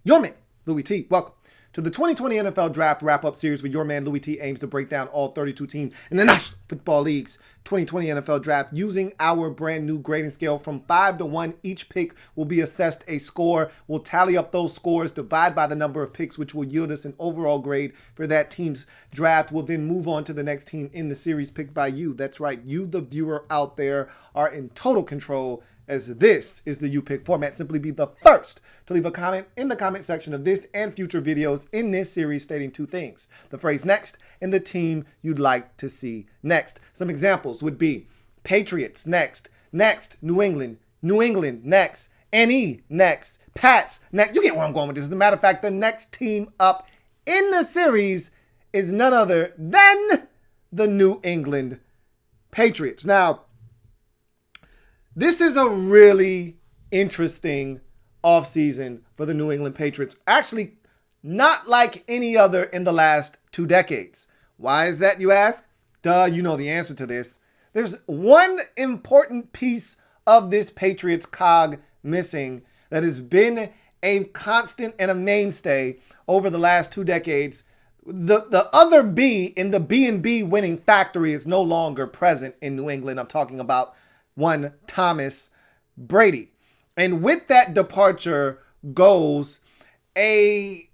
Your man, Louie T. Welcome to the 2020 NFL Draft Wrap-Up Series, where your man Louie T aims to break down all 32 teams in the National Football League's 2020 NFL Draft using our brand new grading scale from 5 to 1. Each pick will be assessed a score. We'll tally up those scores, divide by the number of picks, which will yield us an overall grade for that team's draft. We'll then move on to the next team in the series picked by you. That's right, you, the viewer out there, are in total control, as this is the You Pick format. Simply be the first to leave a comment in the comment section of this and future videos in this series stating two things: the phrase next and the team you'd like to see next. Some examples would be Patriots next, New England next, NE next, Pats next. You get where I'm going with this. As a matter of fact, the next team up in the series is none other than the New England Patriots. Now, this is a really interesting offseason for the New England Patriots. Actually, not like any other in the last 2 decades. Why is that, you ask? Duh, you know the answer to this. There's one important piece of this Patriots cog missing that has been a constant and a mainstay over the last 2 decades. The other B in the B&B winning factory is no longer present in New England. I'm talking about one Thomas Brady. And with that departure goes a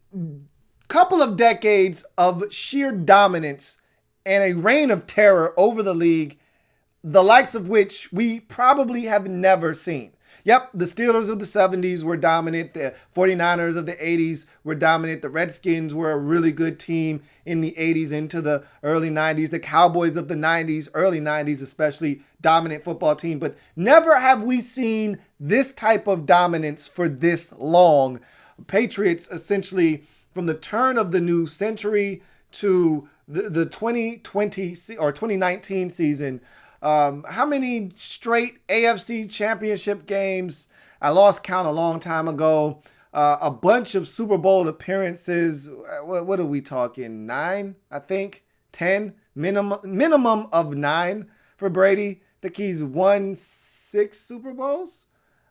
couple of decades of sheer dominance and a reign of terror over the league, the likes of which we probably have never seen. Yep, the Steelers of the 70s were dominant. The 49ers of the 80s were dominant. The Redskins were a really good team in the 80s into the early 90s. The Cowboys of the 90s, early 90s especially, dominant football team. But never have we seen this type of dominance for this long. Patriots essentially from the turn of the new century to the 2020 or 2019 season. How many straight AFC championship games? I lost count a long time ago. A bunch of Super Bowl appearances. What are we talking? 9, I think. 10 minimum of 9 for Brady. I think he's won 6 Super Bowls.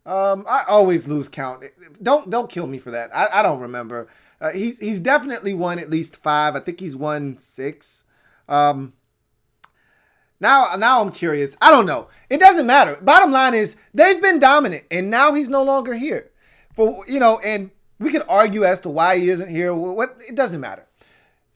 I always lose count. Don't kill me for that. I don't remember. He's definitely won at least 5. I think he's won 6. Now I'm curious. I don't know. It doesn't matter. Bottom line is they've been dominant, and now he's no longer here. And we could argue as to why he isn't here. It doesn't matter.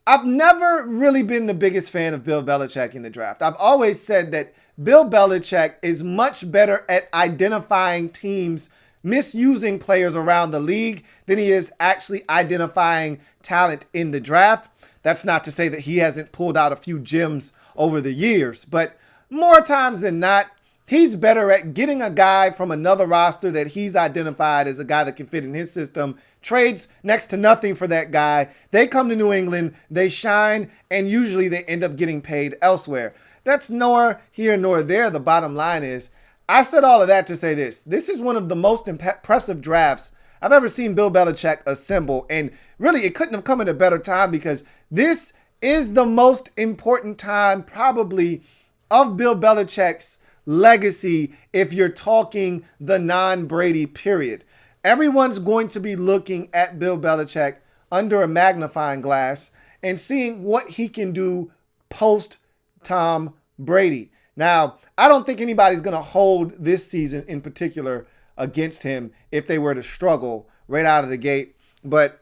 I've never really been the biggest fan of Bill Belichick in the draft. I've always said that Bill Belichick is much better at identifying teams misusing players around the league than he is actually identifying talent in the draft. That's not to say that he hasn't pulled out a few gems over the years, but more times than not, he's better at getting a guy from another roster that he's identified as a guy that can fit in his system, trades next to nothing for that guy. They come to New England, they shine, and usually they end up getting paid elsewhere. That's nor here nor there. The bottom line is, I said all of that to say this. This is one of the most impressive drafts I've ever seen Bill Belichick assemble, and really it couldn't have come at a better time because this is the most important time probably of Bill Belichick's legacy if you're talking the non-Brady period. Everyone's going to be looking at Bill Belichick under a magnifying glass and seeing what he can do post-Tom Brady. Now, I don't think anybody's going to hold this season in particular against him if they were to struggle right out of the gate, but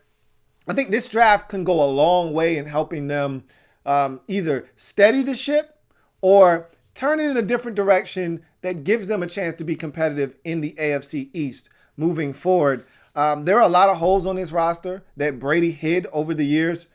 I think this draft can go a long way in helping them either steady the ship or turn it in a different direction that gives them a chance to be competitive in the AFC East moving forward. There are a lot of holes on this roster that Brady hid over the years.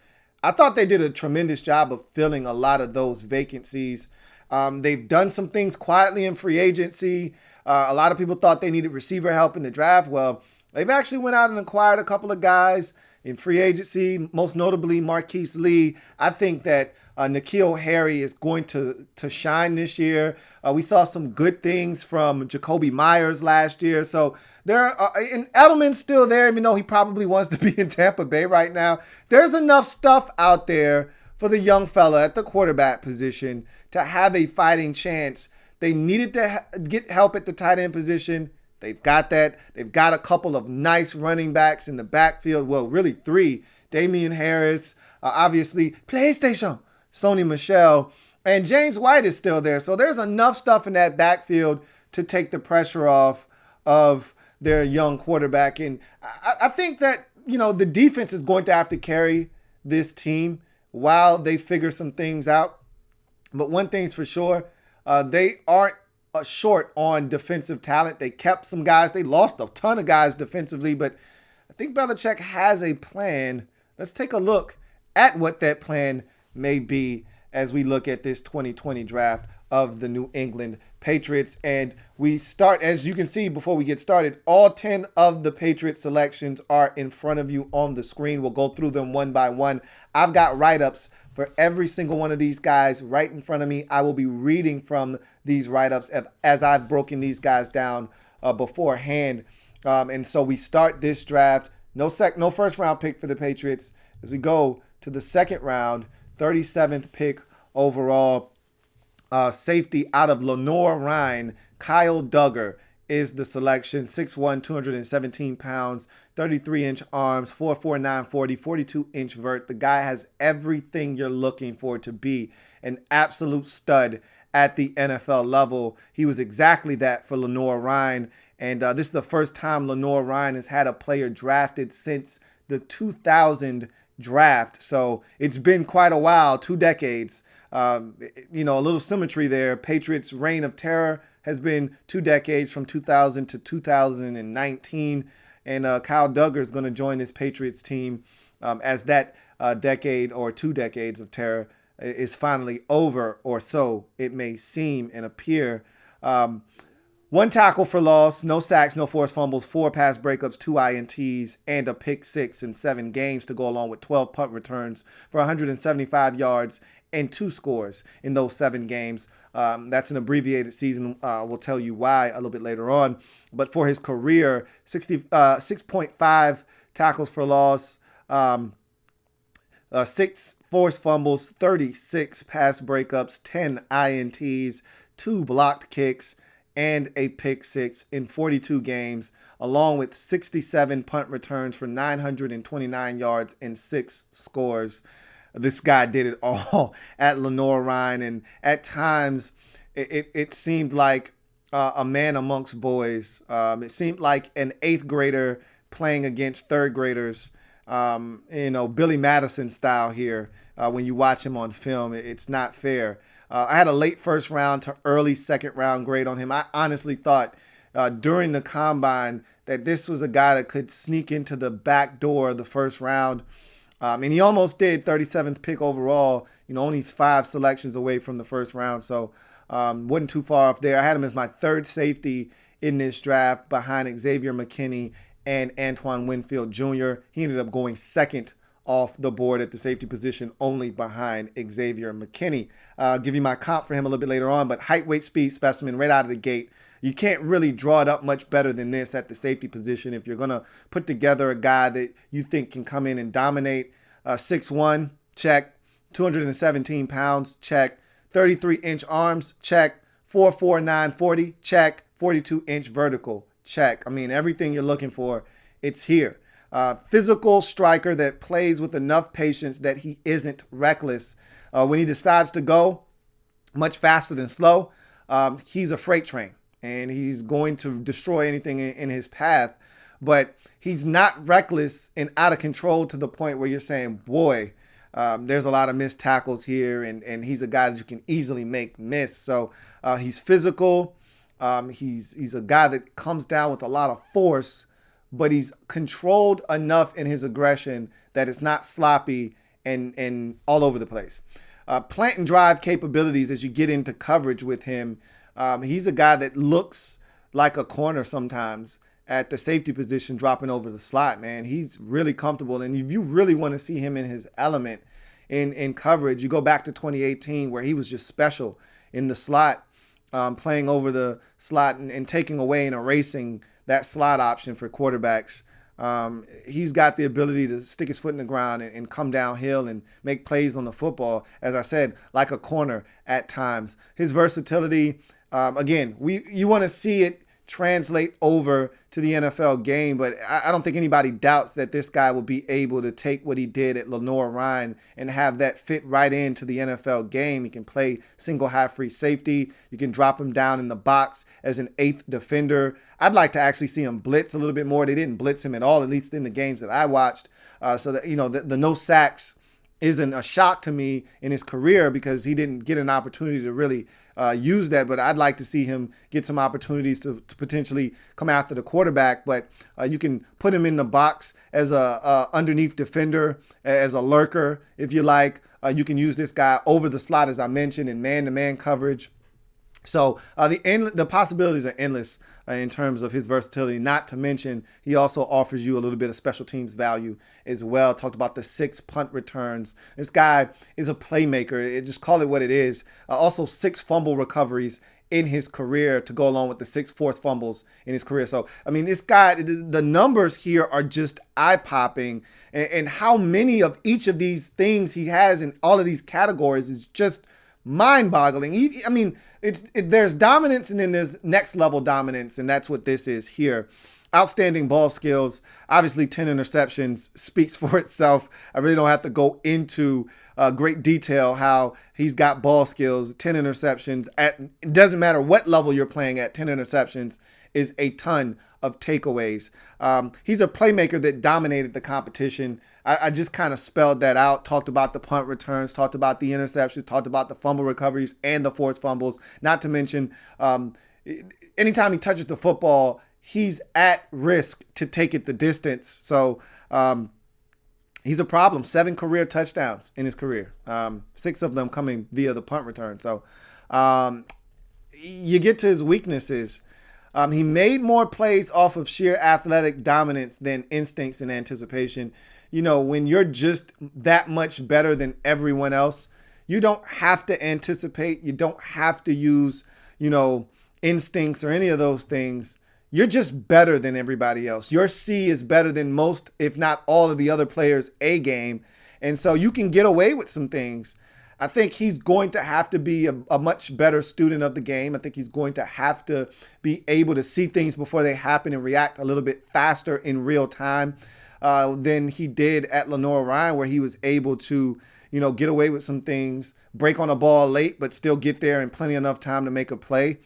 I thought they did a tremendous job of filling a lot of those vacancies. They've done some things quietly in free agency. A lot of people thought they needed receiver help in the draft. Well, they've actually went out and acquired a couple of guys in free agency, most notably Marquise Lee. I think that N'Keal Harry is going to shine this year. We saw some good things from Jacoby Myers last year. So and Edelman's still there, even though he probably wants to be in Tampa Bay right now. There's enough stuff out there for the young fella at the quarterback position to have a fighting chance. They needed to get help at the tight end position. They've got that. They've got a couple of nice running backs in the backfield. Well, really three. Damian Harris, obviously, PlayStation, Sony Michel, and James White is still there. So there's enough stuff in that backfield to take the pressure off of their young quarterback. And I think that, the defense is going to have to carry this team while they figure some things out. But one thing's for sure, they aren't short on defensive talent. They kept some guys. They lost a ton of guys defensively, but I think Belichick has a plan. Let's take a look at what that plan may be as we look at this 2020 draft of the New England Patriots. And we start, as you can see before we get started, all 10 of the Patriots selections are in front of you on the screen. We'll go through them one by one. I've got write-ups for every single one of these guys right in front of me. I will be reading from these write-ups as I've broken these guys down beforehand. And so we start this draft. No first round pick for the Patriots as we go to the second round, 37th pick overall. Safety out of Lenoir-Rhyne, Kyle Duggar is the selection. 6'1", 217 pounds, 33-inch arms, 4'4", 940, 42-inch vert. The guy has everything you're looking for to be an absolute stud at the NFL level. He was exactly that for Lenoir-Rhyne. And this is the first time Lenoir-Rhyne has had a player drafted since the 2000 draft. So it's been quite a while, 2 decades. A little symmetry there. Patriots' reign of terror has been 2 decades from 2000 to 2019. And Kyle Duggar is going to join this Patriots team as that decade or 2 decades of terror is finally over, or so it may seem and appear. 1 tackle for loss, no sacks, no forced fumbles, 4 pass breakups, 2 INTs, and a pick 6 in 7 games to go along with 12 punt returns for 175 yards and 2 scores in those 7 games. That's an abbreviated season. We'll tell you why a little bit later on. But for his career, 6.5 tackles for loss, 6 forced fumbles, 36 pass breakups, 10 INTs, 2 blocked kicks, and a pick 6 in 42 games, along with 67 punt returns for 929 yards and 6 scores. This guy did it all at Lenoir-Rhyne, and at times it seemed like a man amongst boys. It seemed like an 8th grader playing against 3rd graders, Billy Madison style here. When you watch him on film, it's not fair. I had a late first round to early second round grade on him. I honestly thought during the combine that this was a guy that could sneak into the back door of the first round. And he almost did, 37th pick overall, only 5 selections away from the first round. So wasn't too far off there. I had him as my 3rd safety in this draft behind Xavier McKinney and Antoine Winfield Jr. He ended up going 2nd off the board at the safety position, only behind Xavier McKinney. I'll give you my comp for him a little bit later on, but height, weight, speed specimen right out of the gate. You can't really draw it up much better than this at the safety position if you're going to put together a guy that you think can come in and dominate. 6'1", check. 217 pounds, check. 33-inch arms, check. 4'4", 940, check. 42-inch vertical, check. I mean, everything you're looking for, it's here. Physical striker that plays with enough patience that he isn't reckless. When he decides to go much faster than slow, he's a freight train and he's going to destroy anything in his path. But he's not reckless and out of control to the point where you're saying, boy, there's a lot of missed tackles here, and he's a guy that you can easily make miss. So he's physical. He's a guy that comes down with a lot of force, but he's controlled enough in his aggression that it's not sloppy and all over the place. Plant and drive capabilities as you get into coverage with him. He's a guy that looks like a corner sometimes at the safety position, dropping over the slot, man. He's really comfortable. And if you really want to see him in his element in coverage, you go back to 2018 where he was just special in the slot, playing over the slot and taking away and erasing that slot option for quarterbacks. He's got the ability to stick his foot in the ground and come downhill and make plays on the football, as I said, like a corner at times. His versatility, again, you want to see it translate over to the NFL game. But I don't think anybody doubts that this guy will be able to take what he did at Lenoir-Rhyne and have that fit right into the NFL game. He can play single high free safety. You can drop him down in the box as an eighth defender. I'd like to actually see him blitz a little bit more. They didn't blitz him at all, at least in the games that I watched. So that, the no sacks isn't a shock to me in his career because he didn't get an opportunity to really use that. But I'd like to see him get some opportunities to potentially come after the quarterback. But you can put him in the box as a underneath defender, as a lurker, if you like. You can use this guy over the slot, as I mentioned, in man-to-man coverage. So the possibilities are endless in terms of his versatility, not to mention he also offers you a little bit of special teams value as well. Talked about the 6 punt returns. This guy is a playmaker. Just call it what it is. Also 6 fumble recoveries in his career to go along with the 6 forced fumbles in his career. So, I mean, this guy, the numbers here are just eye-popping. And how many of each of these things he has in all of these categories is just mind-boggling. I mean, there's dominance and then there's next level dominance, and that's what this is here. Outstanding ball skills. Obviously, 10 interceptions speaks for itself. I really don't have to go into great detail how he's got ball skills. 10 interceptions. It doesn't matter what level you're playing at, 10 interceptions is a ton of takeaways. He's a playmaker that dominated the competition. I just kind of spelled that out, talked about the punt returns, talked about the interceptions, talked about the fumble recoveries and the forced fumbles. Not to mention, anytime he touches the football, he's at risk to take it the distance. So he's a problem. 7 career touchdowns in his career, 6 of them coming via the punt return. So you get to his weaknesses. He made more plays off of sheer athletic dominance than instincts and anticipation. When you're just that much better than everyone else, you don't have to anticipate. You don't have to use, instincts or any of those things. You're just better than everybody else. Your C is better than most, if not all of the other players' A game. And so you can get away with some things. I think he's going to have to be a much better student of the game. I think he's going to have to be able to see things before they happen and react a little bit faster in real time than he did at Lenoir-Rhyne, where he was able to, get away with some things, break on a ball late, but still get there in plenty enough time to make a play.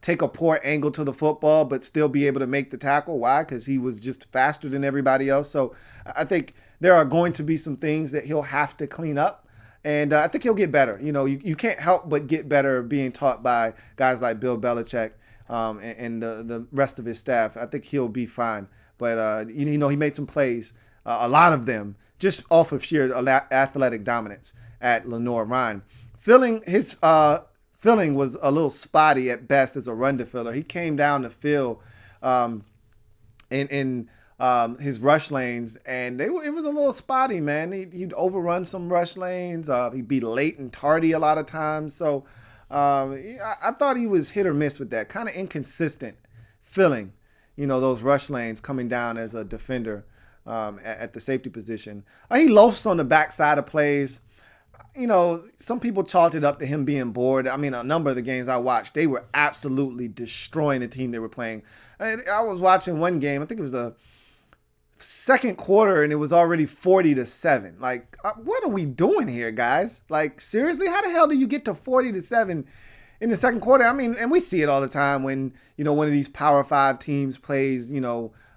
Take a poor angle to the football, but still be able to make the tackle. Why? Because he was just faster than everybody else. So I think there are going to be some things that he'll have to clean up. And I think he'll get better. You can't help but get better being taught by guys like Bill Belichick and the rest of his staff. I think he'll be fine. But, he made some plays, a lot of them, just off of sheer athletic dominance at Lenoir-Rhyne. His filling was a little spotty at best as a run defender. He came down the field in his rush lanes, and it was a little spotty, man. He'd overrun some rush lanes. He'd be late and tardy a lot of times. So I thought he was hit or miss with that. Kind of inconsistent filling, those rush lanes coming down as a defender at the safety position. He loafs on the backside of plays. Some people chalked it up to him being bored. I mean, a number of the games I watched, they were absolutely destroying the team they were playing. I was watching one game, I think it was the second quarter, and it was already 40-7. Like, what are we doing here, guys? Like, seriously, how the hell do you get to 40-7 in the second quarter? I mean, and we see it all the time when, one of these Power 5 teams plays,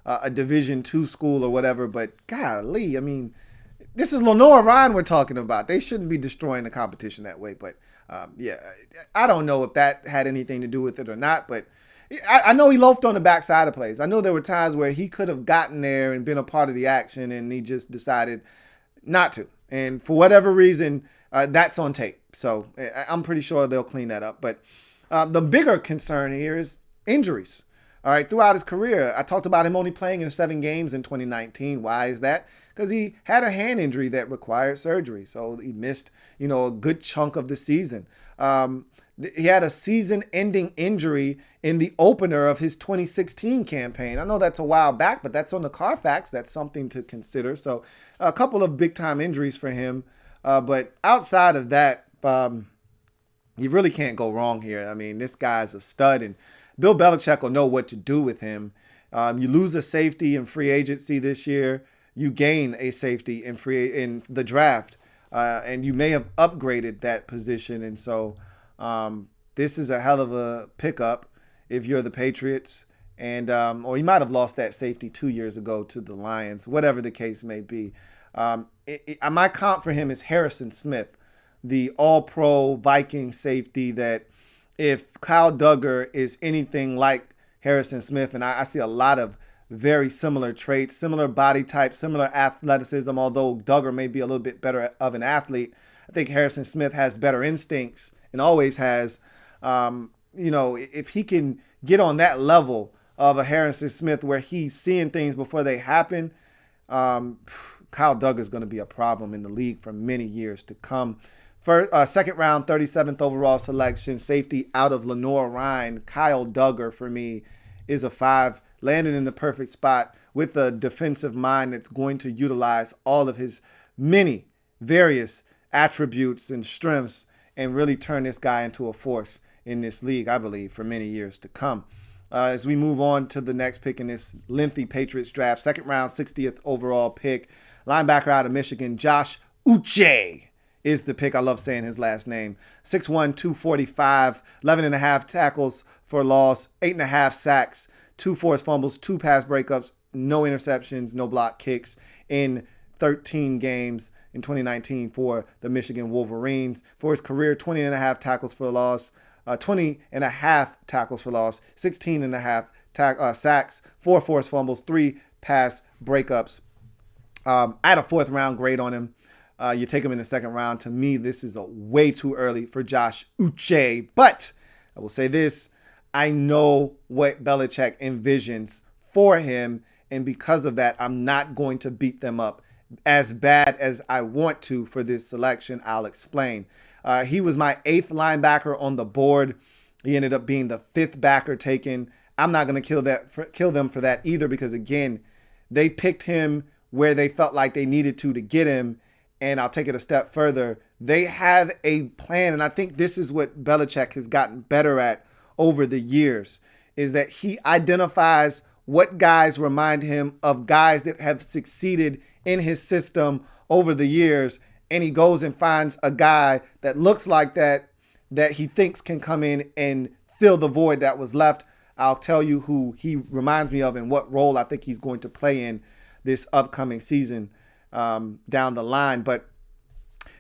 a Division II school or whatever. But golly, I mean, this is Lenoir-Rhyne we're talking about. They shouldn't be destroying the competition that way. But, I don't know if that had anything to do with it or not. But I know he loafed on the backside of plays. I know there were times where he could have gotten there and been a part of the action, and he just decided not to. And for whatever reason, that's on tape. So I'm pretty sure they'll clean that up. But the bigger concern here is injuries. All right, throughout his career, I talked about him only playing in 7 games in 2019. Why is that? Because he had a hand injury that required surgery. So he missed, a good chunk of the season. He had a season-ending injury in the opener of his 2016 campaign. I know that's a while back, but that's on the Carfax. That's something to consider. So a couple of big-time injuries for him. But outside of that, you really can't go wrong here. I mean, this guy's a stud, and Bill Belichick will know what to do with him. You lose a safety in free agency this year. You gain a safety in the draft, and you may have upgraded that position. And so this is a hell of a pickup if you're the Patriots. And or you might have lost that safety 2 years ago to the Lions, whatever the case may be. My comp for him is Harrison Smith, the all-pro Viking safety that if Kyle Duggar is anything like Harrison Smith, and I see a lot of very similar traits, similar body type, similar athleticism, although Duggar may be a little bit better of an athlete. I think Harrison Smith has better instincts and always has. If he can get on that level of a Harrison Smith where he's seeing things before they happen, Kyle Duggar is going to be a problem in the league for many years to come. Second round, 37th overall selection, safety out of Lenoir-Rhyne. Kyle Duggar, for me, is a 5, landed in the perfect spot with a defensive mind that's going to utilize all of his many various attributes and strengths and really turn this guy into a force in this league, I believe, for many years to come. As we move on to the next pick in this lengthy Patriots draft, second round, 60th overall pick, linebacker out of Michigan, Josh Uche is the pick. I love saying his last name. 6'1", 245, 11.5 tackles for loss, 8.5 sacks, 2 forced fumbles, 2 pass breakups, no interceptions, no block kicks in 13 games in 2019 for the Michigan Wolverines. For his career, 20.5 tackles for loss, 20.5 tackles for loss, 16.5 sacks, 4 forced fumbles, 3 pass breakups. I had a 4th round grade on him. You take him in the 2nd round. To me, this is way too early for Josh Uche. But I will say this. I know what Belichick envisions for him. And because of that, I'm not going to beat them up as bad as I want to for this selection. I'll explain. He was my 8th linebacker on the board. He ended up being the 5th backer taken. I'm not going to kill them for that either because, again, they picked him where they felt like they needed to get him. And I'll take it a step further. They have a plan, and I think this is what Belichick has gotten better at over the years, is that he identifies what guys remind him of guys that have succeeded in his system over the years, and he goes and finds a guy that looks like that he thinks can come in and fill the void that was left. I'll tell you who he reminds me of and what role I think he's going to play in this upcoming season down the line. But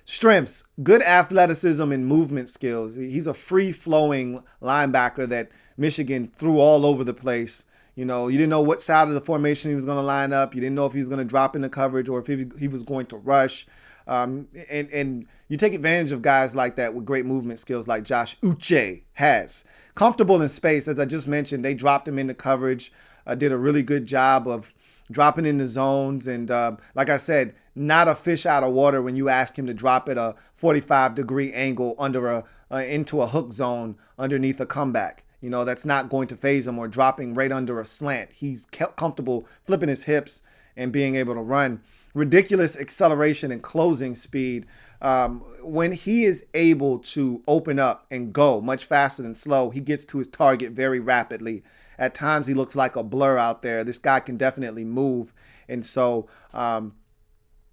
strengths, good athleticism and movement skills. He's a free-flowing linebacker that Michigan threw all over the place. You didn't know what side of the formation he was going to line up. You didn't know if he was going to drop into coverage or if he was going to rush. And you take advantage of guys like that with great movement skills like Josh Uche has. Comfortable in space, as I just mentioned, they dropped him into coverage, did a really good job of dropping in the zones. And like I said, not a fish out of water when you ask him to drop at a 45-degree angle into a hook zone underneath a comeback. That's not going to phase him, or dropping right under a slant. He's comfortable flipping his hips and being able to run. Ridiculous acceleration and closing speed. When he is able to open up and go much faster than slow, he gets to his target very rapidly. At times, he looks like a blur out there. This guy can definitely move. And so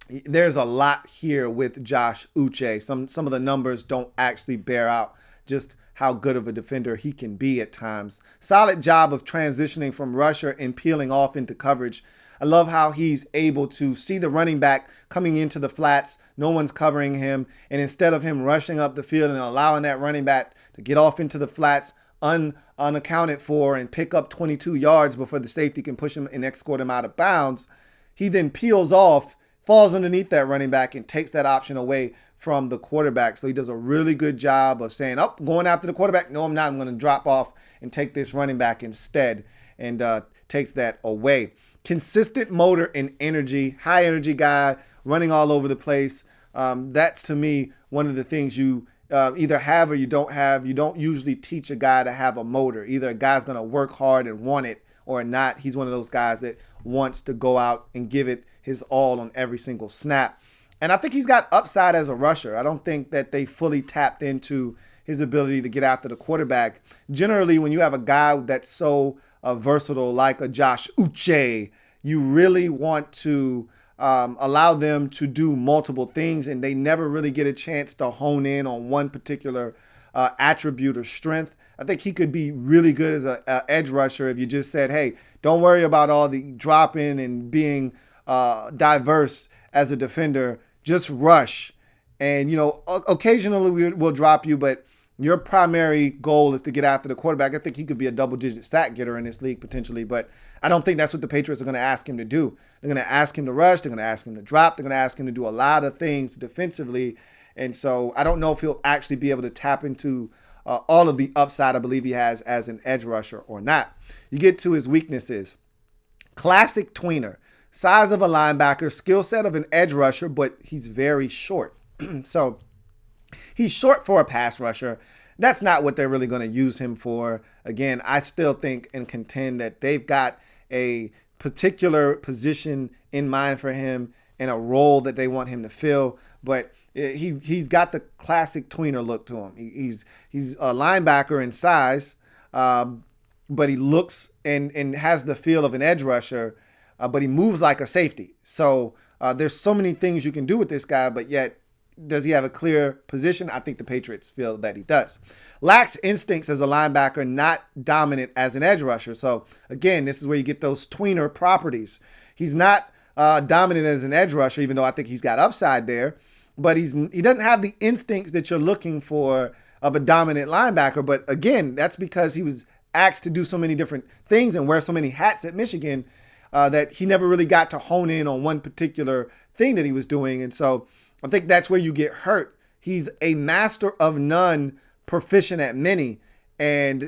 there's a lot here with Josh Uche. Some of the numbers don't actually bear out just how good of a defender he can be at times. Solid job of transitioning from rusher and peeling off into coverage. I love how he's able to see the running back coming into the flats. No one's covering him. And instead of him rushing up the field and allowing that running back to get off into the flats unaccounted for and pick up 22 yards before the safety can push him and escort him out of bounds, he then peels off, falls underneath that running back, and takes that option away from the quarterback. So he does a really good job of saying, going after the quarterback. No, I'm not. I'm going to drop off and take this running back instead, and takes that away. Consistent motor and energy, high energy guy, running all over the place. That's, to me, one of the things you either have or you don't have. You don't usually teach a guy to have a motor. Either a guy's going to work hard and want it or not. He's one of those guys that wants to go out and give it his all on every single snap. And I think he's got upside as a rusher. I don't think that they fully tapped into his ability to get after the quarterback. Generally, when you have a guy that's so versatile like a Josh Uche, you really want to allow them to do multiple things, and they never really get a chance to hone in on one particular attribute or strength. I think he could be really good as an edge rusher if you just said, hey, don't worry about all the dropping and being diverse as a defender. Just rush. And, occasionally we'll drop you, but your primary goal is to get after the quarterback. I think he could be a double-digit sack getter in this league potentially, but I don't think that's what the Patriots are going to ask him to do. They're going to ask him to rush. They're going to ask him to drop. They're going to ask him to do a lot of things defensively. And so I don't know if he'll actually be able to tap into all of the upside I believe he has as an edge rusher or not. You get to his weaknesses. Classic tweener. Size of a linebacker, skill set of an edge rusher, but he's very short. So he's short for a pass rusher. That's not what they're really going to use him for. Again, I still think and contend that they've got a particular position in mind for him and a role that they want him to fill. But he's got the classic tweener look to him. He's a linebacker in size, but he looks and has the feel of an edge rusher, but he moves like a safety. So there's so many things you can do with this guy, but yet does he have a clear position? I think the Patriots feel that he does. Lacks instincts as a linebacker, not dominant as an edge rusher. So again, this is where you get those tweener properties. He's not dominant as an edge rusher, even though I think he's got upside there, but he doesn't have the instincts that you're looking for of a dominant linebacker. But again, that's because he was asked to do so many different things and wear so many hats at Michigan that he never really got to hone in on one particular thing that he was doing. And so I think that's where you get hurt. He's a master of none, proficient at many. And,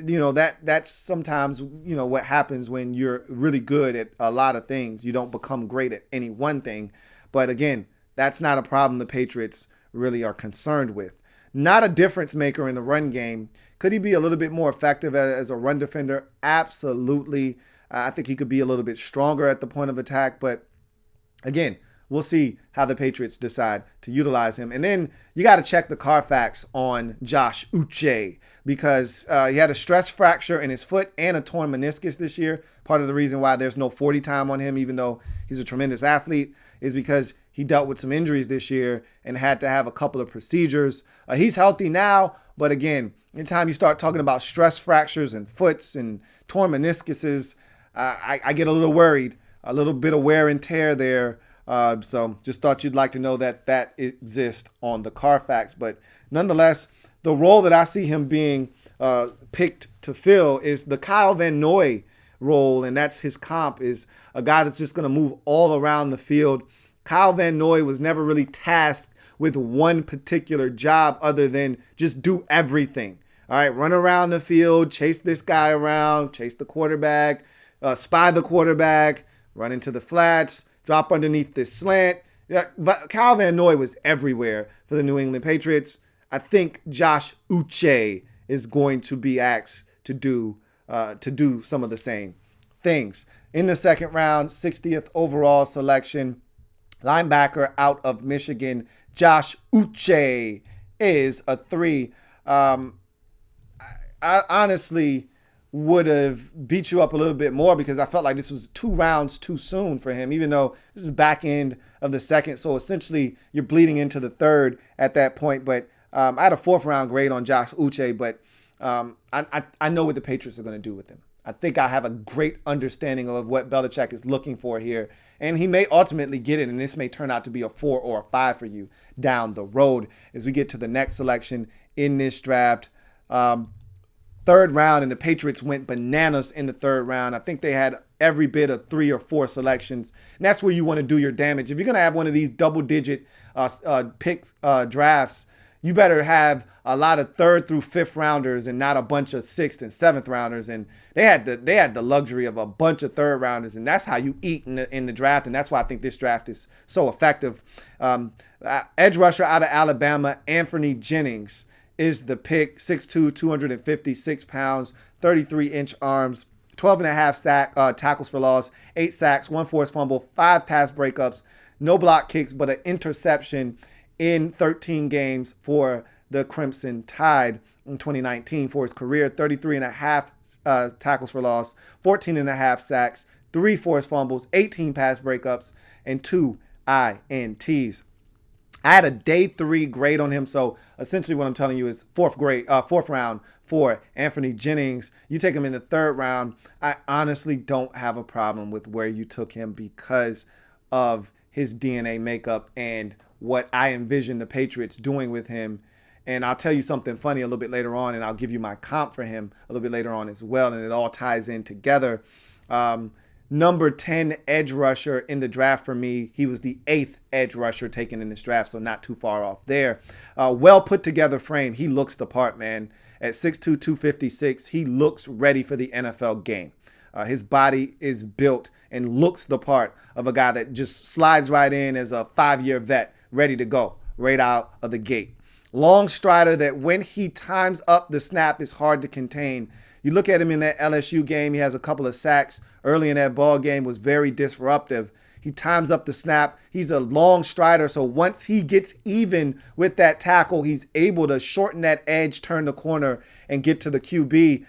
that's sometimes, what happens when you're really good at a lot of things. You don't become great at any one thing. But again, that's not a problem the Patriots really are concerned with. Not a difference maker in the run game. Could he be a little bit more effective as a run defender? Absolutely. I think he could be a little bit stronger at the point of attack. But again, we'll see how the Patriots decide to utilize him. And then you got to check the Carfax on Josh Uche because he had a stress fracture in his foot and a torn meniscus this year. Part of the reason why there's no 40 time on him, even though he's a tremendous athlete, is because he dealt with some injuries this year and had to have a couple of procedures. He's healthy now, but again, anytime you start talking about stress fractures and foots and torn meniscuses, I get a little worried, a little bit of wear and tear there. So just thought you'd like to know that exists on the Carfax. But nonetheless, the role that I see him being picked to fill is the Kyle Van Noy role, and that's his comp, is a guy that's just going to move all around the field. Kyle Van Noy was never really tasked with one particular job other than just do everything. All right, run around the field, chase this guy around, chase the quarterback, spy the quarterback, run into the flats, drop underneath this slant. Yeah, but Kyle Van Noy was everywhere for the New England Patriots. I think Josh Uche is going to be asked to do some of the same things. In the second round, 60th overall selection, linebacker out of Michigan, Josh Uche is a 3. I honestly would have beat you up a little bit more because I felt like this was 2 rounds too soon for him, even though this is back end of the second. So essentially you're bleeding into the third at that point. But I had a 4th round grade on Josh Uche, but I know what the Patriots are going to do with him. I think I have a great understanding of what Belichick is looking for here. And he may ultimately get it, and this may turn out to be a 4 or a 5 for you down the road as we get to the next selection in this draft. 3rd round, and the Patriots went bananas in the 3rd round. I think they had every bit of 3 or 4 selections, and that's where you want to do your damage. If you're going to have one of these double-digit picks drafts, you better have a lot of 3rd through 5th rounders and not a bunch of 6th and 7th rounders. And they had the luxury of a bunch of 3rd rounders, and that's how you eat in the draft. And that's why I think this draft is so effective. Edge rusher out of Alabama, Anfernee Jennings is the pick. 6'2", 256 pounds, 33-inch arms, 12.5 tackles for loss, 8 sacks, 1 forced fumble, 5 pass breakups, no block kicks, but an interception in 13 games for the Crimson Tide in 2019 for his career. 33.5 tackles for loss, 14.5 sacks, 3 forced fumbles, 18 pass breakups, and 2 INTs. I had a day 3 grade on him, so essentially what I'm telling you is fourth round for Anfernee Jennings. You take him in the 3rd round. I honestly don't have a problem with where you took him because of his DNA makeup and what I envision the Patriots doing with him. And I'll tell you something funny a little bit later on, and I'll give you my comp for him a little bit later on as well, and it all ties in together. Number 10 edge rusher in the draft for me. He was the 8th edge rusher taken in this draft, so not too far off there. Well put together frame. He looks the part, man. At 6'2", 256, he looks ready for the NFL game. His body is built and looks the part of a guy that just slides right in as a 5-year vet, ready to go right out of the gate. Long strider that when he times up the snap is hard to contain. You look at him in that LSU game, he has a couple of sacks early in that ball game, was very disruptive. He times up the snap. He's a long strider, so once he gets even with that tackle, he's able to shorten that edge, turn the corner, and get to the QB.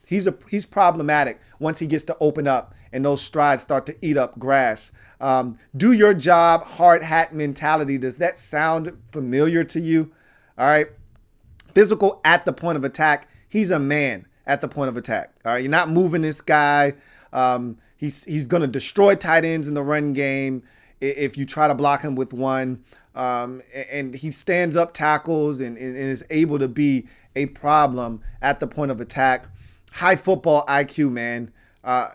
He's problematic once he gets to open up and those strides start to eat up grass. Do your job, hard hat mentality. Does that sound familiar to you? All right. Physical at the point of attack. He's a man at the point of attack. All right. You're not moving this guy. He's going to destroy tight ends in the run game if you try to block him with one. And he stands up tackles and is able to be a problem at the point of attack. High football IQ, man.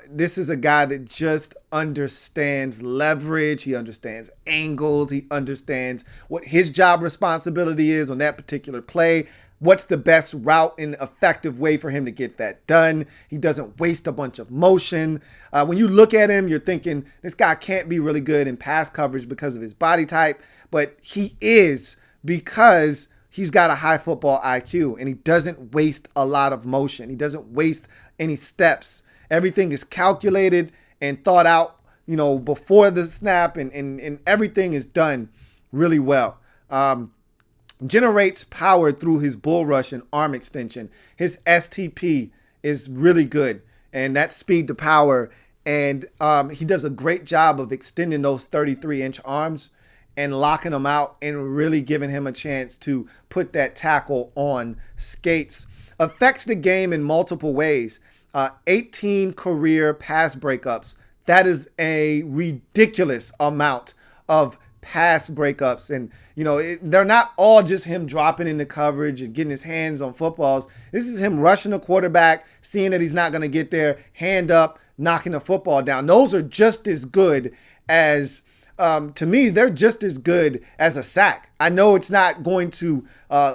This is a guy that just understands leverage. He understands angles. He understands what his job responsibility is on that particular play. What's the best route and effective way for him to get that done? He doesn't waste a bunch of motion. When you look at him, you're thinking this guy can't be really good in pass coverage because of his body type, but he is because he's got a high football IQ and he doesn't waste a lot of motion. He doesn't waste any steps. Everything is calculated and thought out, before the snap, and everything is done really well. Generates power through his bull rush and arm extension. His STP is really good, and that's speed to power. And he does a great job of extending those 33-inch arms and locking them out and really giving him a chance to put that tackle on skates. Affects the game in multiple ways. 18 career pass breakups. That is a ridiculous amount of pass breakups. And, they're not all just him dropping into coverage and getting his hands on footballs. This is him rushing the quarterback, seeing that he's not going to get there, hand up, knocking the football down. Those are just as good as, to me, they're just as good as a sack. I know it's not going to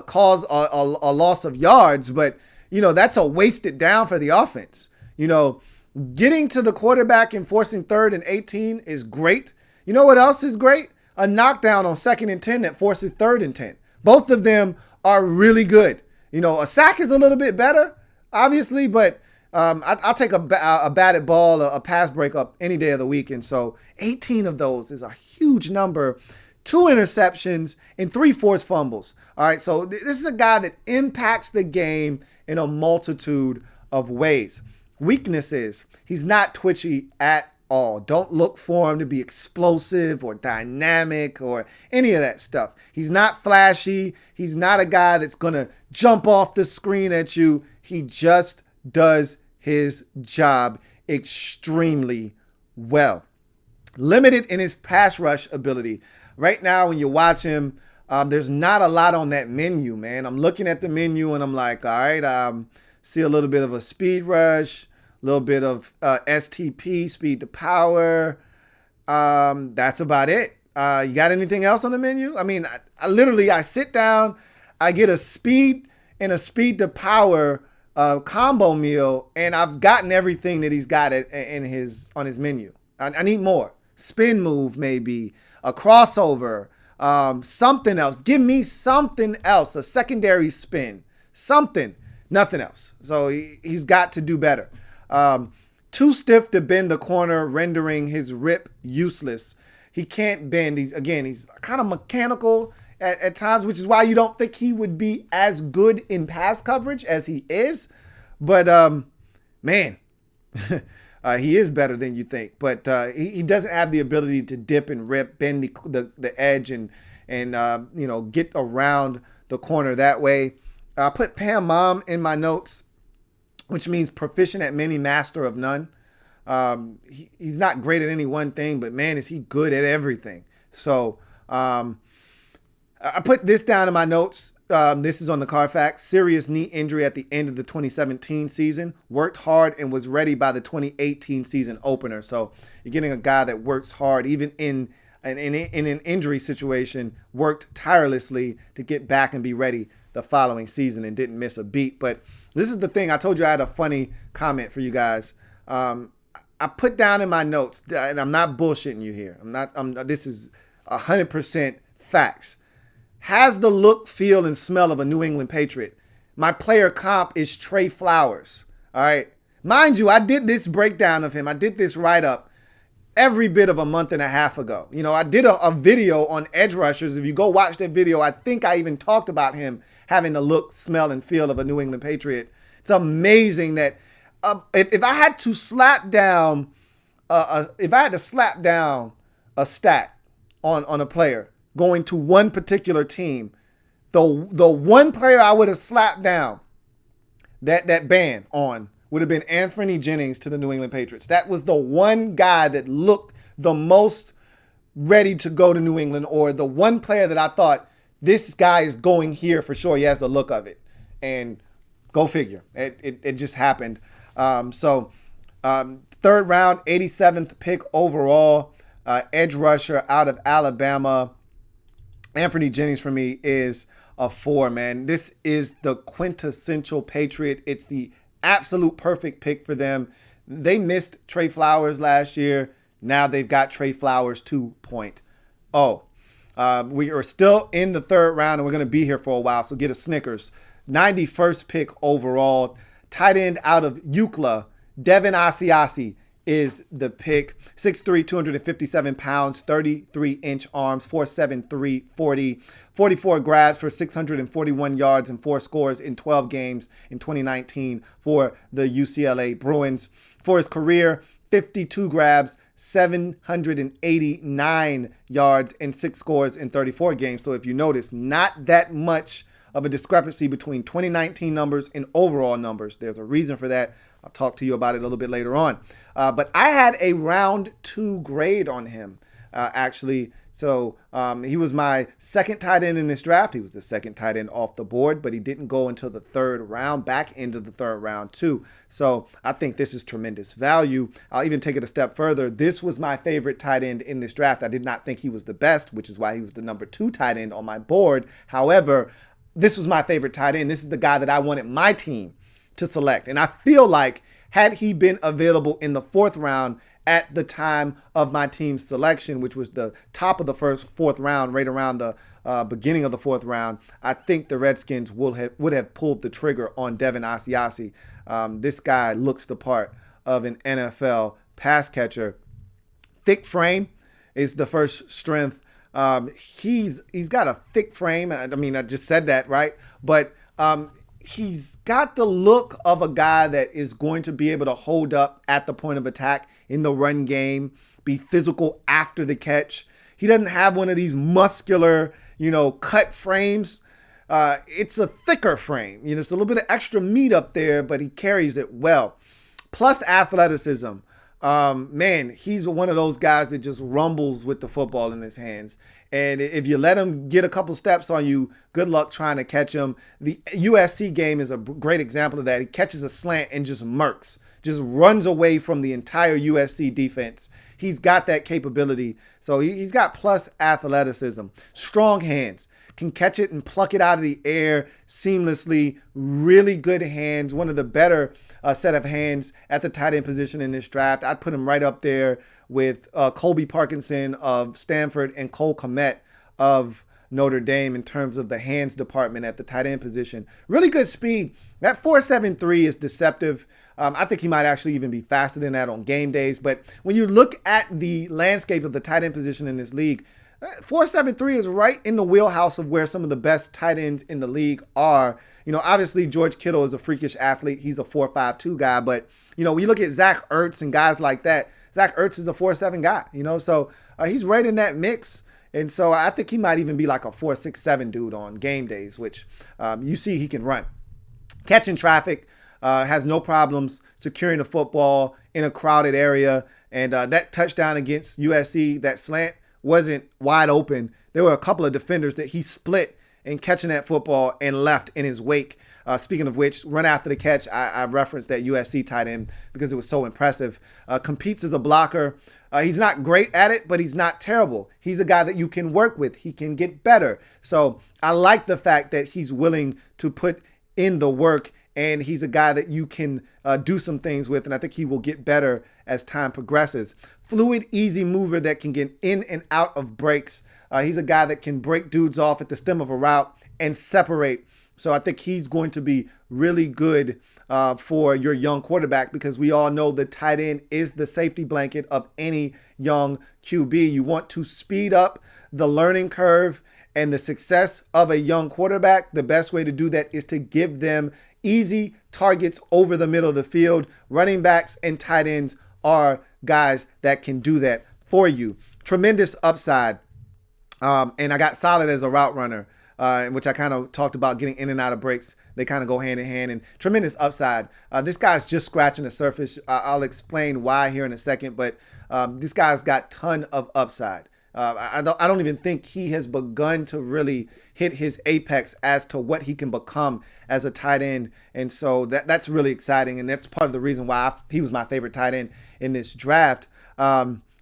cause a loss of yards, but that's a wasted down for the offense. Getting to the quarterback and forcing 3rd and 18 is great. You know what else is great? A knockdown on 2nd and 10 that forces 3rd and 10. Both of them are really good. A sack is a little bit better, obviously, but I'll take a batted ball, a pass breakup any day of the week. And so 18 of those is a huge number. 2 interceptions and 3 forced fumbles. All right, so this is a guy that impacts the game in a multitude of ways. Weaknesses, he's not twitchy at all. Don't look for him to be explosive or dynamic or any of that stuff. He's not flashy. He's not a guy that's going to jump off the screen at you. He just does his job extremely well. Limited in his pass rush ability. Right now, when you watch him, there's not a lot on that menu, man. I'm looking at the menu and I'm like, all right, see a little bit of a speed rush, a little bit of STP, speed to power. That's about it. You got anything else on the menu? I mean, I sit down, I get a speed and a speed to power combo meal, and I've gotten everything that he's got on his menu. I need more. Spin move, maybe a crossover, something else. Give me something else, a secondary spin, something, nothing else. So he's got to do better. Too stiff to bend the corner, rendering his rip useless. He can't bend. He's kind of mechanical at times, which is why you don't think he would be as good in pass coverage as he is. But, man, he is better than you think. But he doesn't have the ability to dip and rip, bend the edge and get around the corner that way. I put Pam Mom in my notes, which means proficient at many, master of none. He's not great at any one thing, but man, is he good at everything. So I put this down in my notes. This is on the Carfax. Serious knee injury at the end of the 2017 season. Worked hard and was ready by the 2018 season opener. So you're getting a guy that works hard, even in an injury situation, worked tirelessly to get back and be ready the following season and didn't miss a beat. But this is the thing. I told you I had a funny comment for you guys. I put down in my notes, and I'm not bullshitting you here. This is 100% facts. Has the look, feel, and smell of a New England Patriot. My player comp is Trey Flowers. All right. Mind you, I did this breakdown of him. I did this write-up every bit of a month and a half ago. I did a video on edge rushers. If you go watch that video, I think I even talked about him having the look, smell, and feel of a New England Patriot. It's amazing that if I had to slap down, a stat on a player going to one particular team, the one player I would have slapped down that ban on would have been Anfernee Jennings to the New England Patriots. That was the one guy that looked the most ready to go to New England, or the one player that I thought, this guy is going here for sure. He has the look of it. And go figure. It just happened. Third round, 87th pick overall, edge rusher out of Alabama. Anfernee Jennings for me is a 4, man. This is the quintessential Patriot. It's the absolute perfect pick for them. They missed Trey Flowers last year. Now they've got Trey Flowers 2.0. We are still in the third round, and we're going to be here for a while, so get a Snickers. 91st pick overall. Tight end out of UCLA, Devin Asiasi is the pick. 6'3", 257 pounds, 33-inch arms, 4'7", 40, 44 grabs for 641 yards and 4 scores in 12 games in 2019 for the UCLA Bruins. For his career, 52 grabs, 789 yards and 6 scores in 34 games. So if you notice, not that much of a discrepancy between 2019 numbers and overall numbers. There's a reason for that. I'll talk to you about it a little bit later on. But I had a round 2 grade on him, actually. So he was my second tight end in this draft. He was the second tight end off the board, but he didn't go until the third round, back into the third round too. So I think this is tremendous value. I'll even take it a step further. This was my favorite tight end in this draft. I did not think he was the best, which is why he was the number 2 tight end on my board. However, this was my favorite tight end. This is the guy that I wanted my team to select. And I feel like had he been available in the 4th round at the time of my team's selection, which was the top of the 4th round, right around the beginning of the 4th round, I think the Redskins would have pulled the trigger on Devin Asiasi. This guy looks the part of an NFL pass catcher. Thick frame is the first strength. He's got a thick frame. I mean, I just said that, right? But he's got the look of a guy that is going to be able to hold up at the point of attack in the run game, be physical after the catch. He doesn't have one of these muscular, cut frames. It's a thicker frame. It's a little bit of extra meat up there, but he carries it well. Plus athleticism. Man, he's one of those guys that just rumbles with the football in his hands. And if you let him get a couple steps on you, good luck trying to catch him. The USC game is a great example of that. He catches a slant and just murks, just runs away from the entire USC defense. He's got that capability. So he's got plus athleticism, strong hands, can catch it and pluck it out of the air seamlessly, really good hands, one of the better set of hands at the tight end position in this draft. I'd put him right up there with Colby Parkinson of Stanford and Cole Kmet of Notre Dame in terms of the hands department at the tight end position. Really good speed. That 4.73 is deceptive. I think he might actually even be faster than that on game days. But when you look at the landscape of the tight end position in this league, 4.73 is right in the wheelhouse of where some of the best tight ends in the league are. Obviously George Kittle is a freakish athlete. He's a 4.52 guy, but when you look at Zach Ertz and guys like that, Zach Ertz is a 4.7 guy, so he's right in that mix. And so I think he might even be like a 4.67 dude on game days, which you see he can run. Catching traffic, has no problems securing the football in a crowded area. And that touchdown against USC, that slant wasn't wide open. There were a couple of defenders that he split in catching that football and left in his wake. Speaking of which, run after the catch, I referenced that USC tight end because it was so impressive. Competes as a blocker. He's not great at it, but he's not terrible. He's a guy that you can work with. He can get better. So I like the fact that he's willing to put in the work, and he's a guy that you can do some things with, and I think he will get better as time progresses. Fluid, easy mover that can get in and out of breaks. He's a guy that can break dudes off at the stem of a route and separate. So I think he's going to be really good for your young quarterback, because we all know the tight end is the safety blanket of any young QB. You want to speed up the learning curve and the success of a young quarterback. The best way to do that is to give them easy targets over the middle of the field. Running backs and tight ends are guys that can do that for you. Tremendous upside. And I got solid as a route runner, which I kind of talked about getting in and out of breaks. They kind of go hand in hand, and tremendous upside. This guy's just scratching the surface. I'll explain why here in a second, but this guy's got ton of upside. I don't even think he has begun to really hit his apex as to what he can become as a tight end. And so that's really exciting. And that's part of the reason why he was my favorite tight end in this draft.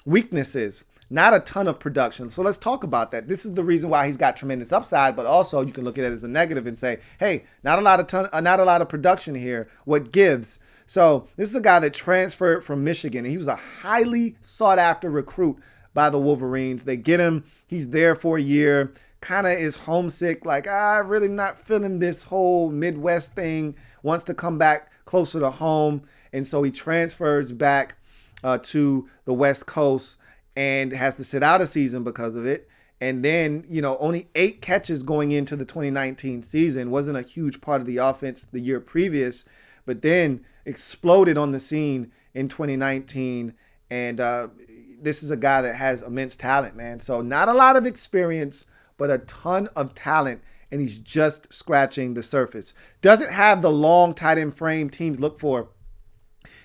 Weaknesses, not a ton of production. So let's talk about that. This is the reason why he's got tremendous upside, but also you can look at it as a negative and say, hey, not a lot of production here. What gives? So this is a guy that transferred from Michigan. He was a highly sought after recruit by the Wolverines. They get him. He's there for a year. Kind of is homesick. Like, I really not feeling this whole Midwest thing. Wants to come back closer to home. And so he transfers back to the West Coast and has to sit out a season because of it. And then, only 8 catches going into the 2019 season. Wasn't a huge part of the offense the year previous, but then exploded on the scene in 2019. And this is a guy that has immense talent, man. So not a lot of experience, but a ton of talent, and he's just scratching the surface. Doesn't have the long tight end frame teams look for.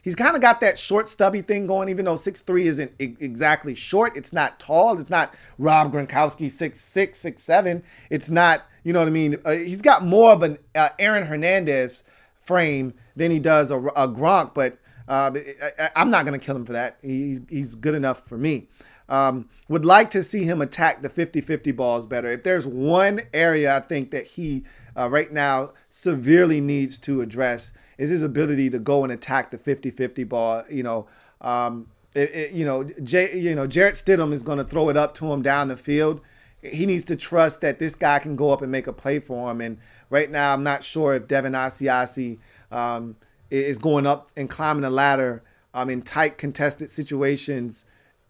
He's kind of got that short, stubby thing going, even though 6'3" isn't exactly short. It's not tall. It's not Rob Gronkowski 6'6", 6'7". It's not, you know what I mean? He's got more of an Aaron Hernandez frame than he does a Gronk, but I'm not going to kill him for that. He's good enough for me. Would like to see him attack the 50-50 balls better. If there's one area I think that he right now severely needs to address, is his ability to go and attack the 50-50 ball. Jarrett Stidham is going to throw it up to him down the field. He needs to trust that this guy can go up and make a play for him. And right now, I'm not sure if Devin Asiasi is going up and climbing the ladder in tight contested situations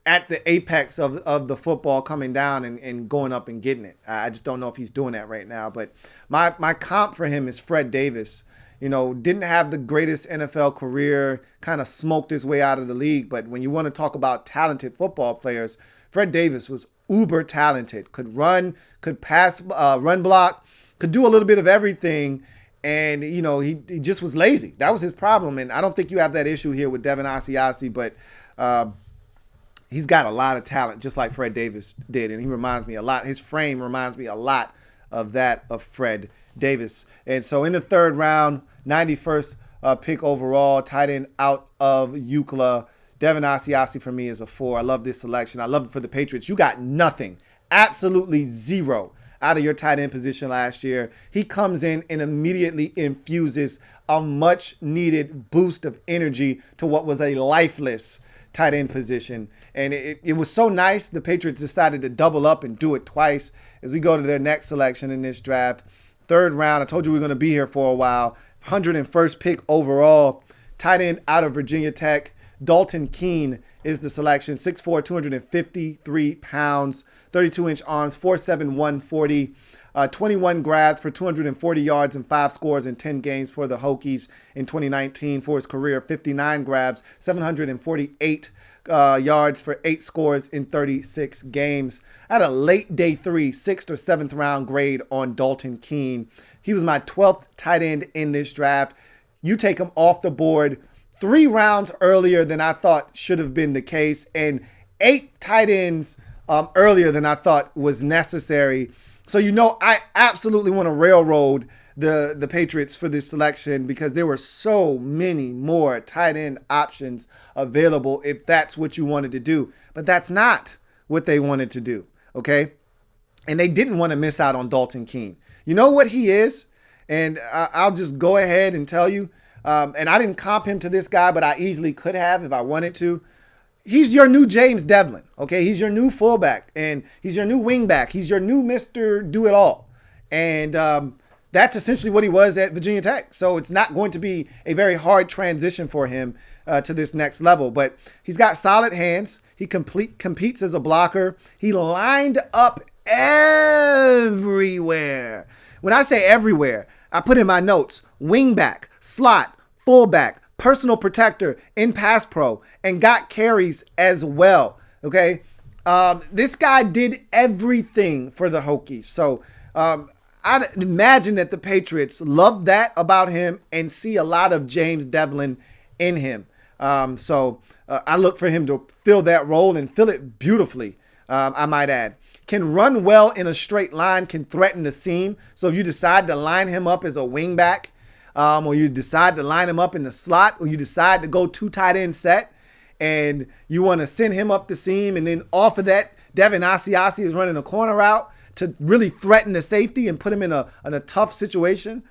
at the apex of the football coming down and going up and getting it. I just don't know if he's doing that right now. But my comp for him is Fred Davis. Didn't have the greatest NFL career, kind of smoked his way out of the league. But when you want to talk about talented football players, Fred Davis was uber talented, could run, could pass, run block, could do a little bit of everything. And, he just was lazy. That was his problem. And I don't think you have that issue here with Devin Asiasi, but he's got a lot of talent, just like Fred Davis did. And he reminds me a lot. His frame reminds me a lot of that of Fred Davis. And so in the 3rd round, 91st pick overall, tight end out of UCLA. Devin Asiasi for me is a 4. I love this selection. I love it for the Patriots. You got nothing, absolutely zero out of your tight end position last year. He comes in and immediately infuses a much needed boost of energy to what was a lifeless tight end position. And it was so nice the Patriots decided to double up and do it twice as we go to their next selection in this draft. 3rd round, I told you we were going to be here for a while. 101st pick overall, tight end out of Virginia Tech, Dalton Keene is the selection. 6'4", 253 pounds, 32-inch arms, 4'7", 140. 21 grabs for 240 yards and 5 scores in 10 games for the Hokies in 2019 for his career. 59 grabs, 748 yards for 8 scores in 36 games. I had a late day 3, 6th or 7th round grade on Dalton Keene. He was my 12th tight end in this draft. You take him off the board 3 rounds earlier than I thought should have been the case, and 8 tight ends earlier than I thought was necessary. So, I absolutely want to railroad the Patriots for this selection because there were so many more tight end options available if that's what you wanted to do. But that's not what they wanted to do, okay? And they didn't want to miss out on Dalton Keene. You know what he is? And I'll just go ahead and tell you. And I didn't comp him to this guy, but I easily could have if I wanted to. He's your new James Devlin, okay? He's your new fullback, and he's your new wingback. He's your new Mr. Do-It-All. And that's essentially what he was at Virginia Tech. So it's not going to be a very hard transition for him to this next level. But he's got solid hands. He competes as a blocker. He lined up everywhere. When I say everywhere, I put in my notes, wingback, slot, fullback, personal protector in pass pro, and got carries as well. Okay. This guy did everything for the Hokies. So I'd imagine that the Patriots love that about him and see a lot of James Devlin in him. So I look for him to fill that role and fill it beautifully, I might add. Can run well in a straight line, can threaten the seam. So if you decide to line him up as a wingback, or you decide to line him up in the slot, or you decide to go 2 tight end set and you want to send him up the seam, and then off of that, Devin Asiasi is running a corner route to really threaten the safety and put him in a tough situation.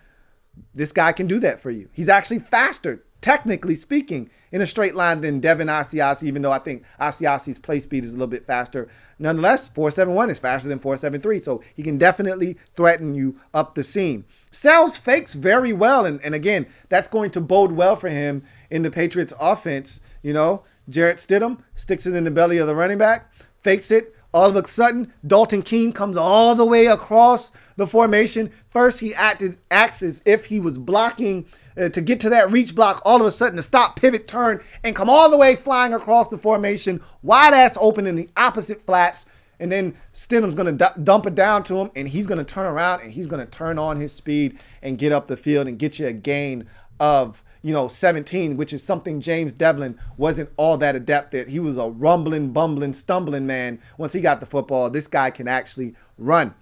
This guy can do that for you. He's actually faster, technically speaking, in a straight line than Devin Asiasi, even though I think Asiasi's play speed is a little bit faster. Nonetheless, 4.71 is faster than 4.73, so he can definitely threaten you up the seam. Sells fakes very well, and again, that's going to bode well for him in the Patriots offense. Jarrett Stidham sticks it in the belly of the running back, fakes it. All of a sudden, Dalton Keene comes all the way across the formation. First, he acts as if he was blocking to get to that reach block. All of a sudden, to stop, pivot, turn, and come all the way flying across the formation, wide ass open in the opposite flats. And then Stidham's going to dump it down to him, and he's going to turn around, and he's going to turn on his speed and get up the field and get you a gain of 17, which is something James Devlin wasn't all that adept at. He was a rumbling, bumbling, stumbling man. Once he got the football, this guy can actually run.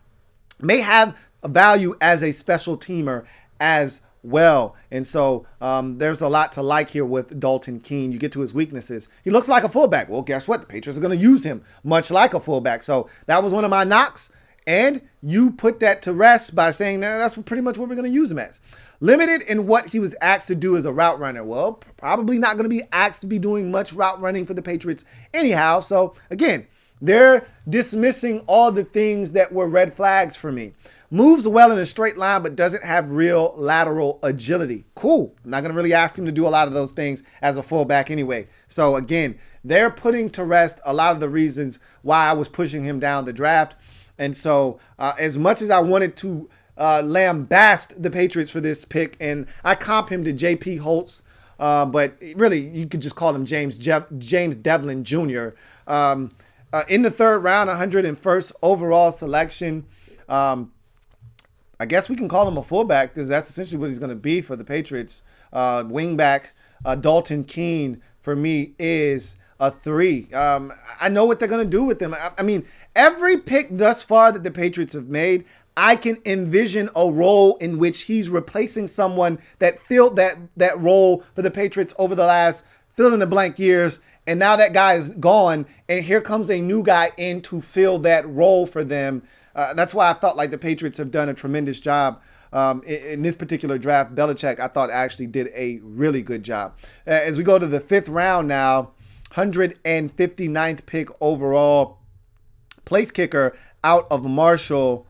May have a value as a special teamer as well. And so there's a lot to like here with Dalton Keene. You get to his weaknesses. He looks like a fullback. Well, guess what? The Patriots are going to use him much like a fullback. So that was one of my knocks. And you put that to rest by saying that's pretty much what we're going to use him as. Limited in what he was asked to do as a route runner. Well, probably not going to be asked to be doing much route running for the Patriots anyhow. So again, they're dismissing all the things that were red flags for me. Moves well in a straight line, but doesn't have real lateral agility. Cool. I'm not going to really ask him to do a lot of those things as a fullback anyway. So again, they're putting to rest a lot of the reasons why I was pushing him down the draft. And so as much as I wanted to lambast the Patriots for this pick, and I comp him to J.P. Holtz, but really you could just call him James Devlin Jr. In the 3rd round, 101st overall selection. I guess we can call him a fullback because that's essentially what he's going to be for the Patriots. Wingback, Dalton Keene for me is a 3. I know what they're going to do with him. I mean, every pick thus far that the Patriots have made, I can envision a role in which he's replacing someone that filled that role for the Patriots over the last fill-in-the-blank years. And now that guy is gone, and here comes a new guy in to fill that role for them. That's why I felt like the Patriots have done a tremendous job in this particular draft. Belichick, I thought, actually did a really good job. As we go to the 5th round now, 159th pick overall, place kicker out of Marshall.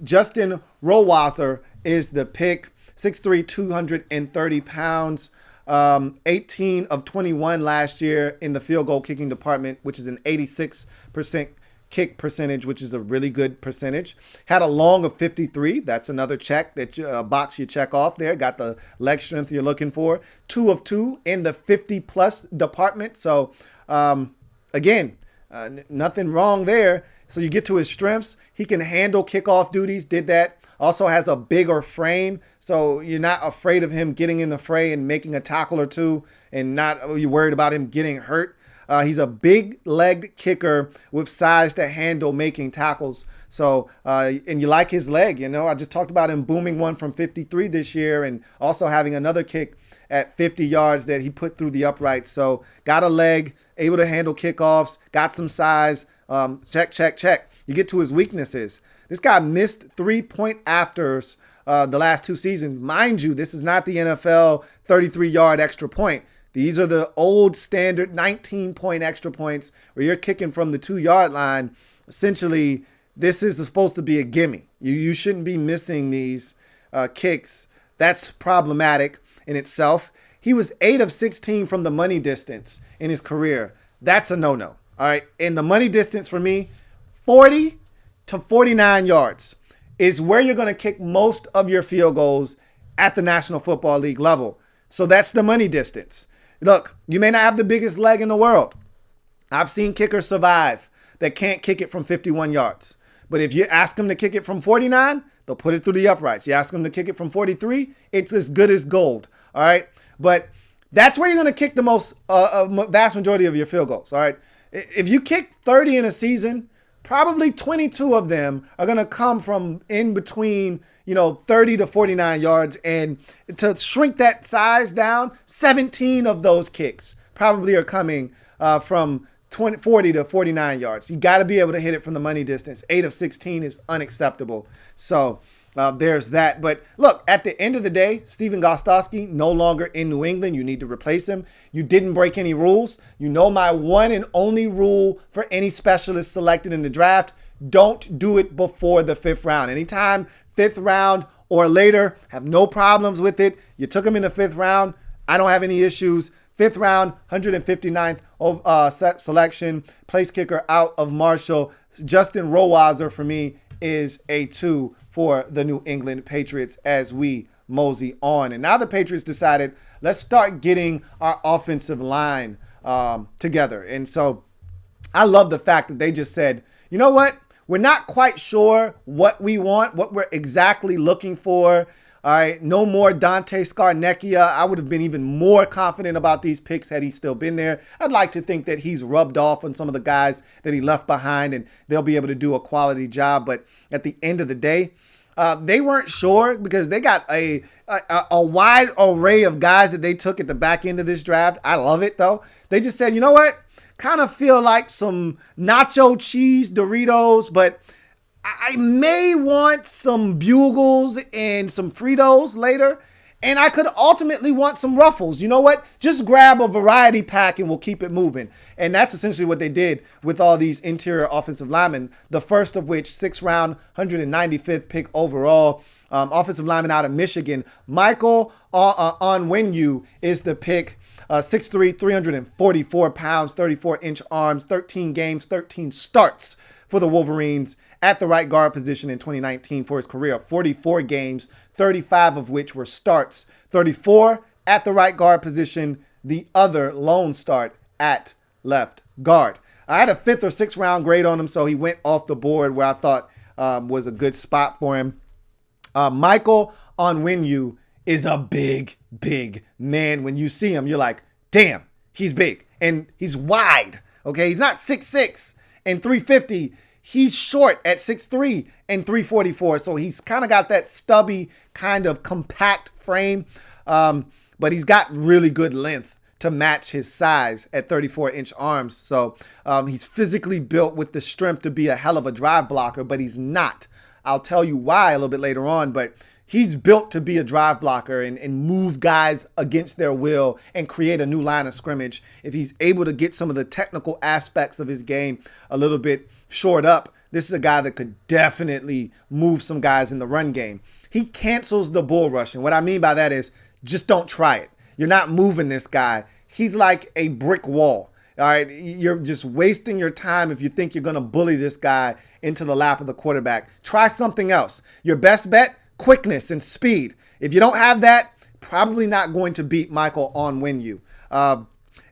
Justin Rohrwasser is the pick, 6'3", 230 pounds. 18 of 21 last year in the field goal kicking department, which is an 86% kick percentage, which is a really good percentage. Had a long of 53. That's another check, that box you check off there. Got the leg strength you're looking for. 2 of 2 in the 50-plus department. So, again, nothing wrong there. So you get to his strengths. He can handle kickoff duties, did that. Also has a bigger frame, so you're not afraid of him getting in the fray and making a tackle or two, and not you're worried about him getting hurt. He's a big-legged kicker with size to handle making tackles. So, and you like his leg, you know. I just talked about him booming one from 53 this year, and also having another kick at 50 yards that he put through the uprights. So, got a leg, able to handle kickoffs, got some size. Check. You get to his weaknesses. This guy missed 3-point afters the last 2 seasons. Mind you, this is not the NFL 33-yard extra point. These are the old standard 19-point extra points where you're kicking from the 2-yard line. Essentially, this is supposed to be a gimme. You shouldn't be missing these kicks. That's problematic in itself. He was 8 of 16 from the money distance in his career. That's a no-no. All right. And the money distance for me, 40 to 49 yards is where you're going to kick most of your field goals at the National Football League level. So that's the money distance. Look, you may not have the biggest leg in the world. I've seen kickers survive that can't kick it from 51 yards. But if you ask them to kick it from 49, they'll put it through the uprights. You ask them to kick it from 43, it's as good as gold. All right. But that's where you're going to kick the most vast majority of your field goals. All right. If you kick 30 in a season, probably 22 of them are going to come from in between, 30 to 49 yards. And to shrink that size down, 17 of those kicks probably are coming from 40 to 49 yards. You got to be able to hit it from the money distance. 8 of 16 is unacceptable. So there's that. But look, at the end of the day, Stephen Gostkowski no longer in New England. You need to replace him. You didn't break any rules. You know my one and only rule for any specialist selected in the draft: don't do it before the 5th round. Anytime 5th round or later, have no problems with it. You took him in the 5th round. I don't have any issues. 5th round, 159th selection, place kicker out of Marshall. Justin Rohrwasser for me is a 2 for the New England Patriots as we mosey on. And now the Patriots decided, let's start getting our offensive line together. And so I love the fact that they just said, you know what? We're not quite sure what we want, what we're exactly looking for. All right, no more Dante Scarnecchia. I would have been even more confident about these picks had he still been there. I'd like to think that he's rubbed off on some of the guys that he left behind and they'll be able to do a quality job. But at the end of the day, they weren't sure because they got a wide array of guys that they took at the back end of this draft. I love it, though. They just said, you know what? Kind of feel like some nacho cheese Doritos, but I may want some Bugles and some Fritos later, and I could ultimately want some Ruffles. You know what? Just grab a variety pack and we'll keep it moving. And that's essentially what they did with all these interior offensive linemen, the first of which, 6th round, 195th pick overall, offensive lineman out of Michigan. Michael Onwenu is the pick. 6'3", 344 pounds, 34-inch arms, 13 games, 13 starts for the Wolverines at the right guard position in 2019 for his career. 44 games, 35 of which were starts. 34 at the right guard position, the other lone start at left guard. I had a 5th or 6th round grade on him, so he went off the board where I thought was a good spot for him. Michael Onwenu is a big man. When you see him, you're like, damn, he's big. And he's wide, okay? He's not 6'6" and 350. He's short at 6'3" and 344. So he's kind of got that stubby kind of compact frame. But he's got really good length to match his size at 34-inch arms. So he's physically built with the strength to be a hell of a drive blocker, but he's not. I'll tell you why a little bit later on, but he's built to be a drive blocker and move guys against their will and create a new line of scrimmage. If he's able to get some of the technical aspects of his game a little bit shored up, this is a guy that could definitely move some guys in the run game. He cancels the bull rush. And what I mean by that is just don't try it. You're not moving this guy. He's like a brick wall. All right, you're just wasting your time if you think you're going to bully this guy into the lap of the quarterback. Try something else. Your best bet, quickness and speed. If you don't have that, probably not going to beat Michael Onwenu.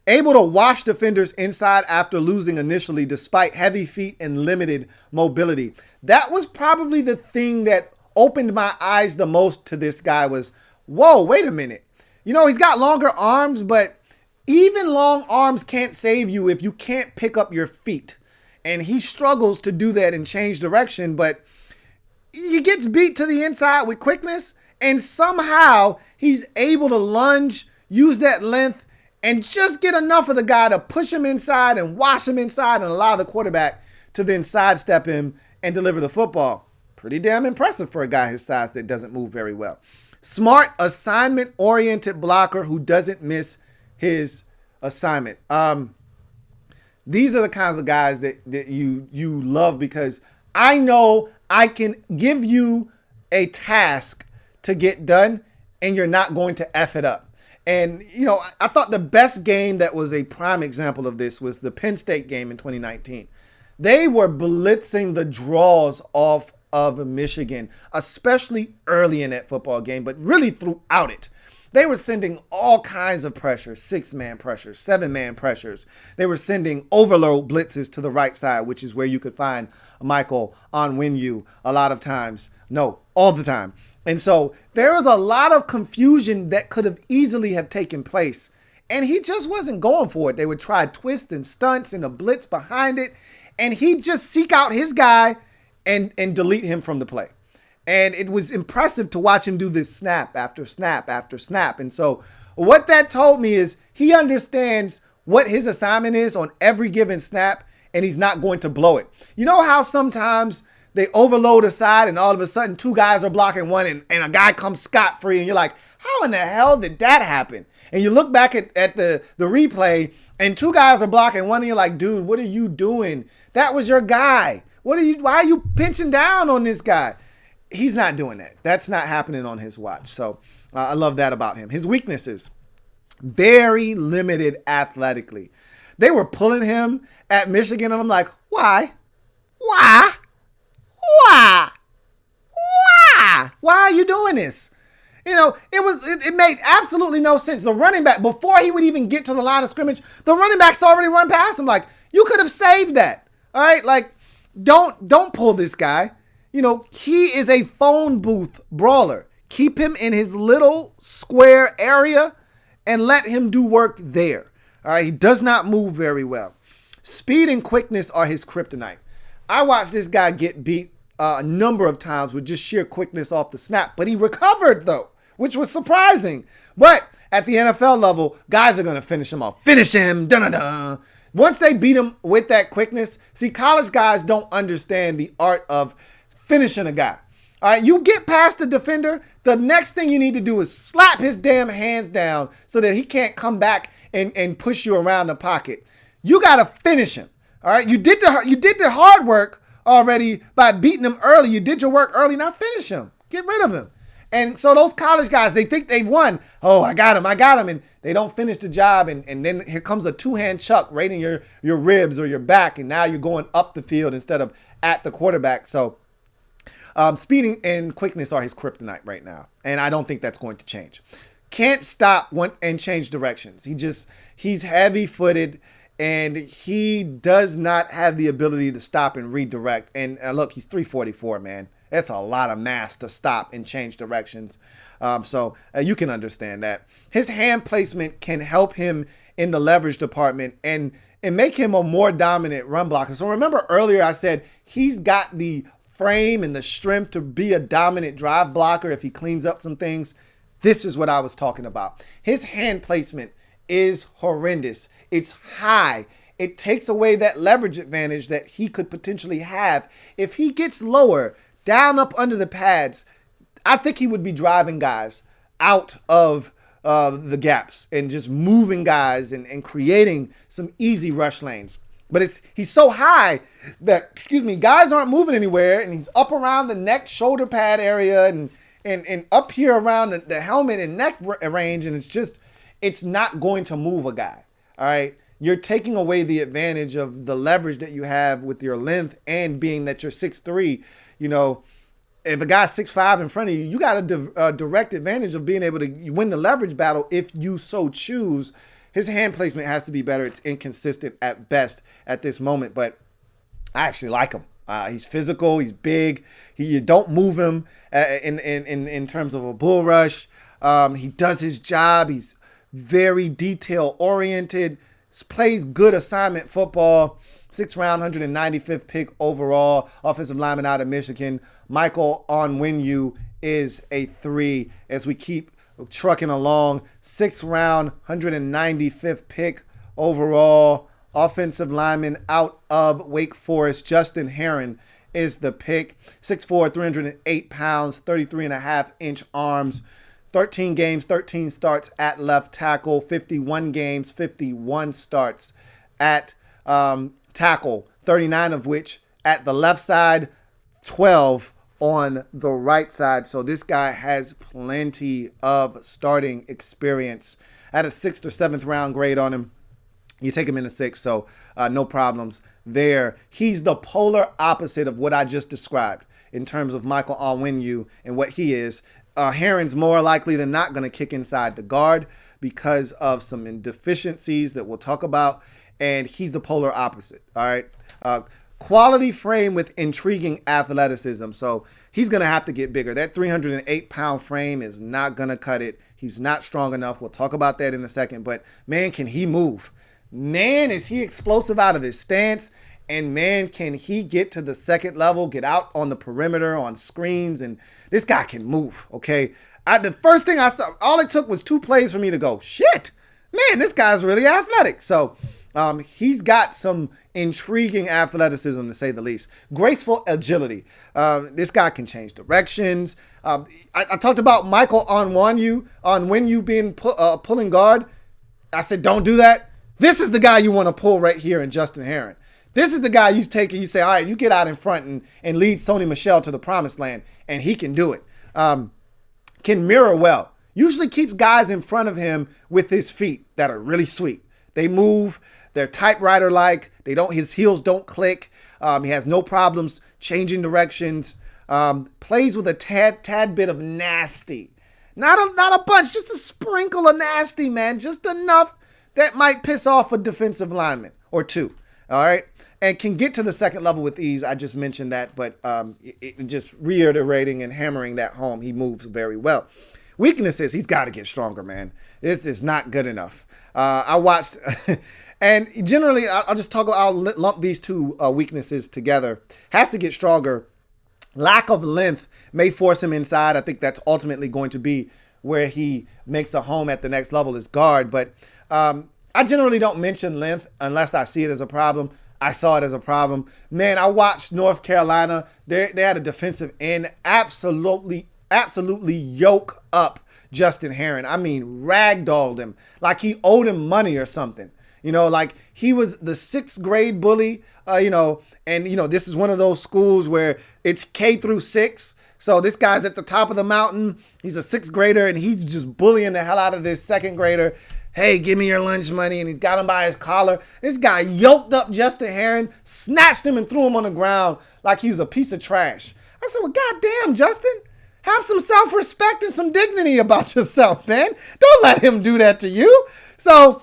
Able to wash defenders inside after losing initially despite heavy feet and limited mobility. That was probably the thing that opened my eyes the most to this guy was, whoa, wait a minute. You know, he's got longer arms, but even long arms can't save you if you can't pick up your feet. And he struggles to do that and change direction, but he gets beat to the inside with quickness, and somehow he's able to lunge, use that length, and just get enough of the guy to push him inside and wash him inside and allow the quarterback to then sidestep him and deliver the football. Pretty damn impressive for a guy his size that doesn't move very well. Smart, assignment-oriented blocker who doesn't miss his assignment. These are the kinds of guys that you love, because I know I can give you a task to get done and you're not going to F it up. And, you know, I thought the best game that was a prime example of this was the Penn State game in 2019. They were blitzing the draws off of Michigan, especially early in that football game, but really throughout it. They were sending all kinds of pressure, 6-man pressures, 7-man pressures. They were sending overload blitzes to the right side, which is where you could find Michael Onwenu a lot of times. No, all the time. And so there was a lot of confusion that could have easily have taken place. And he just wasn't going for it. They would try twists and stunts and a blitz behind it. And he'd just seek out his guy and delete him from the play. And it was impressive to watch him do this snap after snap after snap. And so what that told me is he understands what his assignment is on every given snap, and he's not going to blow it. You know how sometimes they overload a side and all of a sudden 2 guys are blocking one and a guy comes scot-free and you're like, how in the hell did that happen? And you look back at the replay and 2 guys are blocking one and you're like, dude, what are you doing? That was your guy. Why are you pinching down on this guy? He's not doing that. That's not happening on his watch. So I love that about him. His weaknesses, very limited athletically. They were pulling him at Michigan and I'm like, why? Why? Why are you doing this? You know, it made absolutely no sense. The running back, before he would even get to the line of scrimmage, the running back's already run past him. Like, you could have saved that. All right? Like, don't pull this guy. You know, he is a phone booth brawler. Keep him in his little square area and let him do work there. All right? He does not move very well. Speed and quickness are his kryptonite. I watched this guy get beat a number of times with just sheer quickness off the snap, but he recovered though, which was surprising. But at the NFL level, guys are going to finish him off. Finish him. Dun-dun-dun. Once they beat him with that quickness, see, college guys don't understand the art of finishing a guy. All right, you get past the defender, the next thing you need to do is slap his damn hands down so that he can't come back and push you around the pocket. You got to finish him. All right, you did the hard work already by beating him early. You did your work early. Now finish him. Get rid of him. And so those college guys, they think they've won. Oh, I got him. And they don't finish the job. And then here comes a 2-hand chuck right in your ribs or your back. And now you're going up the field instead of at the quarterback. So speeding and quickness are his kryptonite right now. And I don't think that's going to change. Can't stop and change directions. He's heavy-footed. And he does not have the ability to stop and redirect. And look, he's 344, man. That's a lot of mass to stop and change directions. So you can understand that. His hand placement can help him in the leverage department and make him a more dominant run blocker. So remember earlier I said he's got the frame and the strength to be a dominant drive blocker if he cleans up some things. This is what I was talking about. His hand placement is horrendous. It's high. It takes away that leverage advantage that he could potentially have. If he gets lower, down up under the pads, I think he would be driving guys out of the gaps and just moving guys and creating some easy rush lanes. But he's so high that, guys aren't moving anywhere, and he's up around the neck, shoulder pad area and up here around the helmet and neck range, and it's not going to move a guy. All right. You're taking away the advantage of the leverage that you have with your length, and being that you're 6'3", you know, if a guy's 6'5" in front of you, you got a direct advantage of being able to win the leverage battle if you so choose. His hand placement has to be better. It's inconsistent at best at this moment, but I actually like him. He's physical. He's big. You don't move him in terms of a bull rush. He does his job. He's very detail oriented. Plays good assignment football. 6th round, 195th pick overall. Offensive lineman out of Michigan. Michael Onwenu is a 3 as we keep trucking along. 6th round, 195th pick overall. Offensive lineman out of Wake Forest. Justin Herron is the pick. 6'4", 308 pounds, 33.5-inch arms. 13 games, 13 starts at left tackle. 51 games, 51 starts at tackle. 39 of which at the left side, 12 on the right side. So this guy has plenty of starting experience. I had a 6th or 7th round grade on him. You take him in the 6th, so no problems there. He's the polar opposite of what I just described in terms of Michael Onwenu and what he is. Herron's more likely than not going to kick inside the guard because of some deficiencies that we'll talk about, and he's the polar opposite, all right? Quality frame with intriguing athleticism, so he's going to have to get bigger. That 308-pound frame is not going to cut it. He's not strong enough. We'll talk about that in a second, but, man, can he move? Man, is he explosive out of his stance, and, man, can he get to the second level, get out on the perimeter, on screens, and this guy can move, okay? The first thing I saw, all it took was 2 plays for me to go, shit, man, this guy's really athletic. So he's got some intriguing athleticism, to say the least. Graceful agility. This guy can change directions. I talked about Michael Onwenu being pulling guard. I said, don't do that. This is the guy you want to pull right here in Justin Herron. This is the guy you take and you say, all right, you get out in front and lead Sony Michel to the promised land, and he can do it. Can mirror well. Usually keeps guys in front of him with his feet that are really sweet. They move. They're typewriter-like. His heels don't click. He has no problems changing directions. Plays with a tad bit of nasty. Not a bunch, just a sprinkle of nasty, man. Just enough that might piss off a defensive lineman or 2. All right. And can get to the second level with ease. I just mentioned that, but just reiterating and hammering that home, he moves very well. Weaknesses, he's got to get stronger, man. This is not good enough. I watched, and generally, I'll lump these 2 weaknesses together. Has to get stronger. Lack of length may force him inside. I think that's ultimately going to be where he makes a home at the next level is guard. But I generally don't mention length unless I see it as a problem. I saw it as a problem. Man, I watched North Carolina. They had a defensive end absolutely yoke up Justin Herron. I mean, ragdolled him like he owed him money or something. You know, like he was the 6th grade bully, and, this is one of those schools where it's K through 6. So this guy's at the top of the mountain. He's a 6th grader, and he's just bullying the hell out of this 2nd grader. Hey, give me your lunch money. And he's got him by his collar. This guy yoked up Justin Herron, snatched him and threw him on the ground like he's a piece of trash. I said, well, goddamn, Justin, have some self-respect and some dignity about yourself, man. Don't let him do that to you. So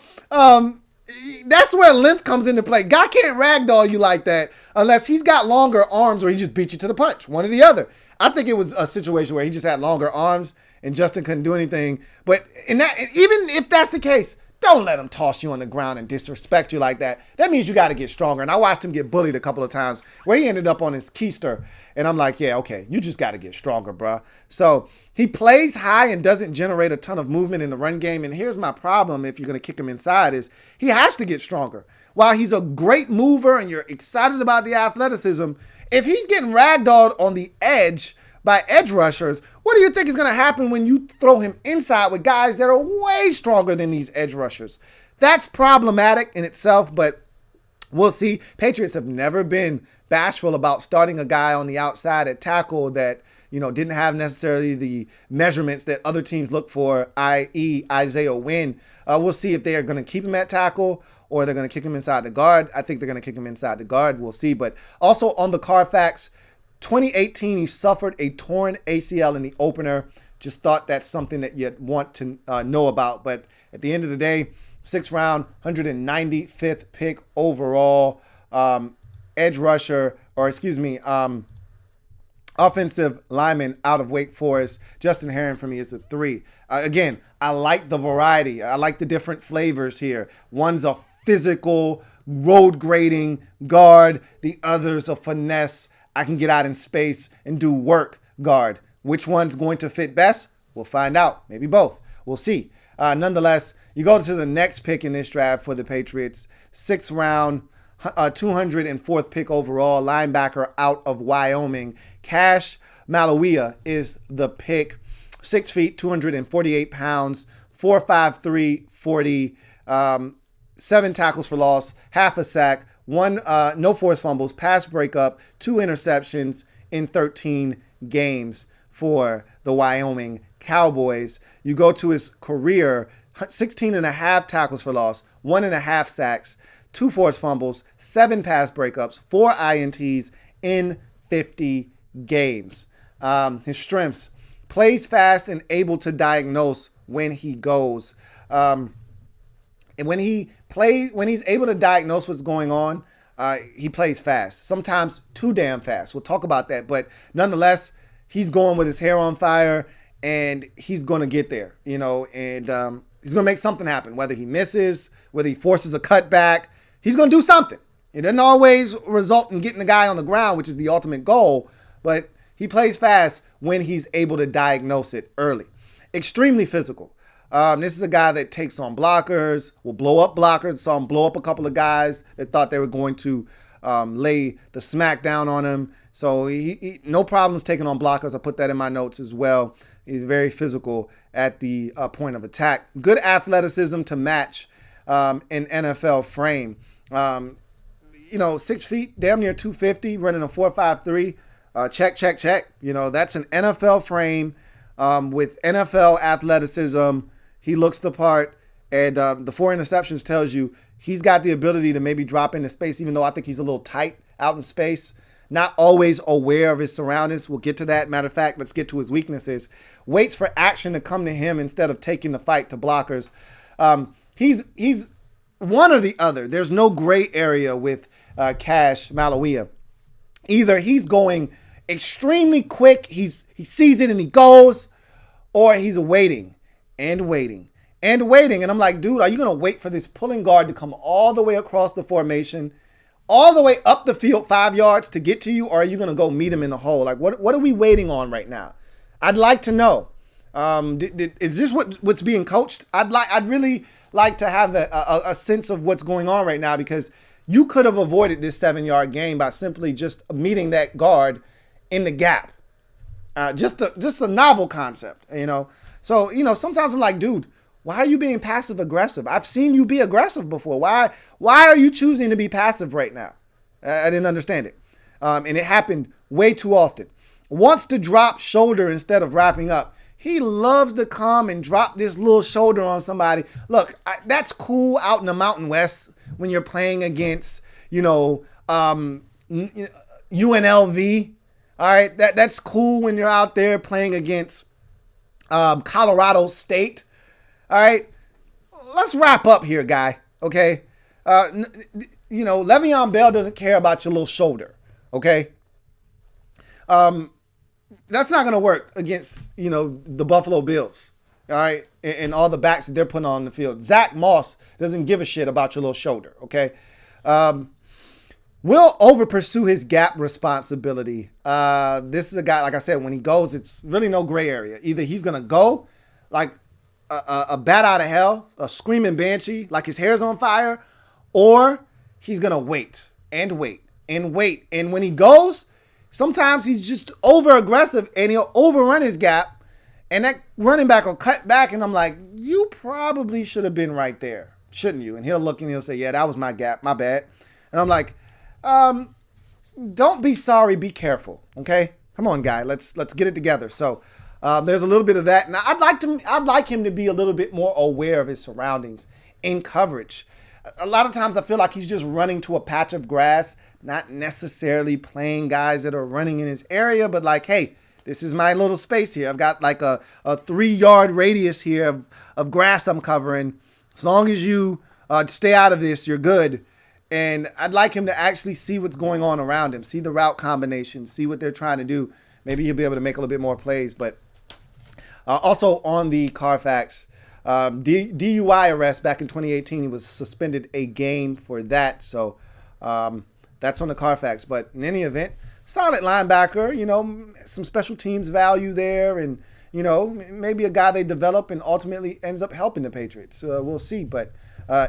that's where length comes into play. Guy can't ragdoll you like that unless he's got longer arms or he just beat you to the punch, one or the other. I think it was a situation where he just had longer arms and Justin couldn't do anything. But even if that's the case, don't let him toss you on the ground and disrespect you like that. That means you got to get stronger. And I watched him get bullied a couple of times where he ended up on his keister. And I'm like, yeah, okay, you just got to get stronger, bro. So he plays high and doesn't generate a ton of movement in the run game. And here's my problem if you're going to kick him inside is he has to get stronger. While he's a great mover and you're excited about the athleticism, if he's getting ragdolled on the edge by edge rushers, what do you think is going to happen when you throw him inside with guys that are way stronger than these edge rushers? That's problematic in itself, but we'll see. Patriots have never been bashful about starting a guy on the outside at tackle that didn't have necessarily the measurements that other teams look for, i.e. Isaiah Wynn. We'll see if they are going to keep him at tackle or they're going to kick him inside the guard. I think they're going to kick him inside the guard. We'll see. But also on the Carfax, 2018, he suffered a torn ACL in the opener. Just thought that's something that you'd want to know about. But at the end of the day, 6th round, 195th pick overall, edge rusher, offensive lineman out of Wake Forest. Justin Herron for me is a 3. Again, I like the variety. I like the different flavors here. One's a physical, road grading guard. The other's a finesse. I can get out in space and do work guard. Which one's going to fit best? We'll find out. Maybe both. We'll see. Nonetheless, you go to the next pick in this draft for the Patriots. 6th round, 204th pick overall, linebacker out of Wyoming. Cassh Maluia is the pick. 6 feet, 248 pounds, 4'5", 340, 7 tackles for loss, half a sack, 1 no forced fumbles, pass breakup, 2 interceptions in 13 games for the Wyoming Cowboys. You go to his career, 16 and a half tackles for loss, 1.5 sacks, 2 forced fumbles, 7 pass breakups, 4 INTs in 50 games. His strengths: plays fast and able to diagnose when he goes. And when he's able to diagnose what's going on, he plays fast. Sometimes too damn fast. We'll talk about that. But nonetheless, he's going with his hair on fire, and he's going to get there, and he's going to make something happen. Whether he misses, whether he forces a cutback, he's going to do something. It doesn't always result in getting the guy on the ground, which is the ultimate goal, but he plays fast when he's able to diagnose it early. Extremely physical. This is a guy that takes on blockers, will blow up blockers. Saw him blow up a couple of guys that thought they were going to lay the smack down on him. So he no problems taking on blockers. I put that in my notes as well. He's very physical at the point of attack. Good athleticism to match an NFL frame. 6 feet, damn near 250, running a 4.53. Check. That's an NFL frame with NFL athleticism. He looks the part, and the 4 interceptions tells you he's got the ability to maybe drop into space, even though I think he's a little tight out in space. Not always aware of his surroundings. We'll get to that. Matter of fact, let's get to his weaknesses. Waits for action to come to him instead of taking the fight to blockers. He's one or the other. There's no gray area with Cassh Maluia. Either he's going extremely quick, he sees it and he goes, or he's waiting. And I'm like, dude, are you going to wait for this pulling guard to come all the way across the formation, all the way up the field 5 yards to get to you, or are you going to go meet him in the hole? Like, what are we waiting on right now? I'd like to know. Is this what's being coached? I'd really like to have a sense of what's going on right now, because you could have avoided this 7-yard gain by simply just meeting that guard in the gap. Just a novel concept, So, sometimes I'm like, dude, why are you being passive aggressive? I've seen you be aggressive before. Why are you choosing to be passive right now? I didn't understand it. And it happened way too often. Wants to drop shoulder instead of wrapping up. He loves to come and drop this little shoulder on somebody. Look, that's cool out in the Mountain West when you're playing against, UNLV. All right, that's cool when you're out there playing against Colorado State. All right, let's wrap up here, guy. Okay, Le'Veon Bell doesn't care about your little shoulder. Okay, that's not gonna work against the Buffalo Bills. All right, and all the backs that they're putting on the field. Zach Moss doesn't give a shit about your little shoulder. Okay. Will over pursue his gap responsibility. This is a guy, like I said, when he goes, it's really no gray area. Either he's going to go like a bat out of hell, a screaming banshee, like his hair's on fire, or he's going to wait. And when he goes, sometimes he's just over aggressive and he'll overrun his gap, and that running back will cut back, and I'm like, you probably should have been right there, shouldn't you? And he'll look and he'll say, yeah, that was my gap, my bad. And I'm like, don't be sorry, be careful, okay? Come on, guy. Let's get it together. So there's a little bit of that. Now, I'd like him to be a little bit more aware of his surroundings in coverage. A lot of times I feel like he's just running to a patch of grass, not necessarily playing guys that are running in his area, but like, hey, this is my little space here. I've got like a 3-yard radius here of grass I'm covering. As long as you stay out of this, you're good. And I'd like him to actually see what's going on around him, see the route combinations, see what they're trying to do. Maybe he'll be able to make a little bit more plays. But also on the Carfax, DUI arrest back in 2018, he was suspended a game for that. So that's on the Carfax. But in any event, solid linebacker, some special teams value there. And, maybe a guy they develop and ultimately ends up helping the Patriots. We'll see. But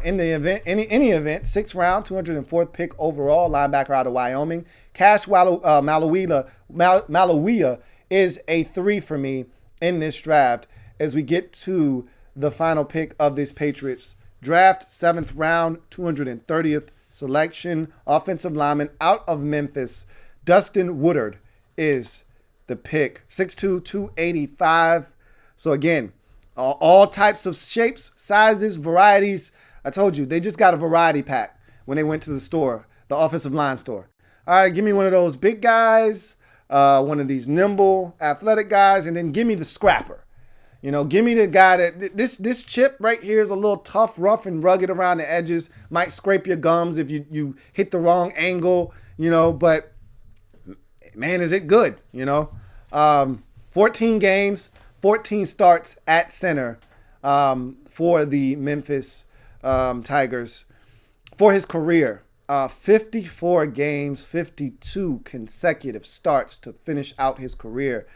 in the event, any event, 6th round, 204th pick overall, linebacker out of Wyoming. Cassh Maluia is a 3 for me in this draft as we get to the final pick of this Patriots draft. 7th round, 230th selection, offensive lineman out of Memphis. Dustin Woodard is the pick. 6'2", 285. So again, all types of shapes, sizes, varieties. I told you, they just got a variety pack when they went to the store, the offensive line store. All right, give me one of those big guys, one of these nimble, athletic guys, and then give me the scrapper. Give me the guy that this chip right here is a little tough, rough, and rugged around the edges. Might scrape your gums if you hit the wrong angle, but man, is it good, 14 games, 14 starts at center for the Memphis Tigers for his career. 54 games, 52 consecutive starts to finish out his career.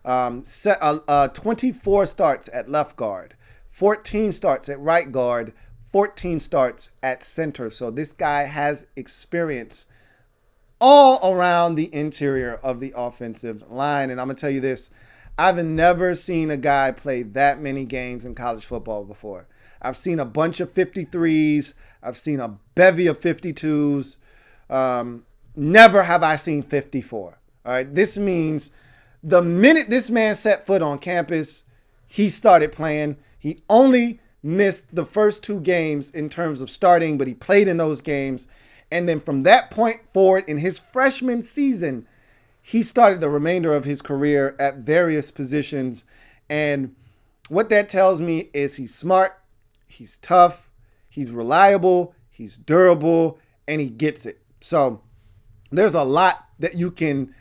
24 starts at left guard, 14 starts at right guard, 14 starts at center. So this guy has experience all around the interior of the offensive line. And I'm going to tell you this, I've never seen a guy play that many games in college football before. I've seen a bunch of 53s. I've seen a bevy of 52s. Never have I seen 54. All right. This means the minute this man set foot on campus, he started playing. He only missed the first 2 games in terms of starting, but he played in those games. And then from that point forward in his freshman season, he started the remainder of his career at various positions. And what that tells me is he's smart, he's tough, he's reliable, he's durable, and he gets it. So there's a lot that you can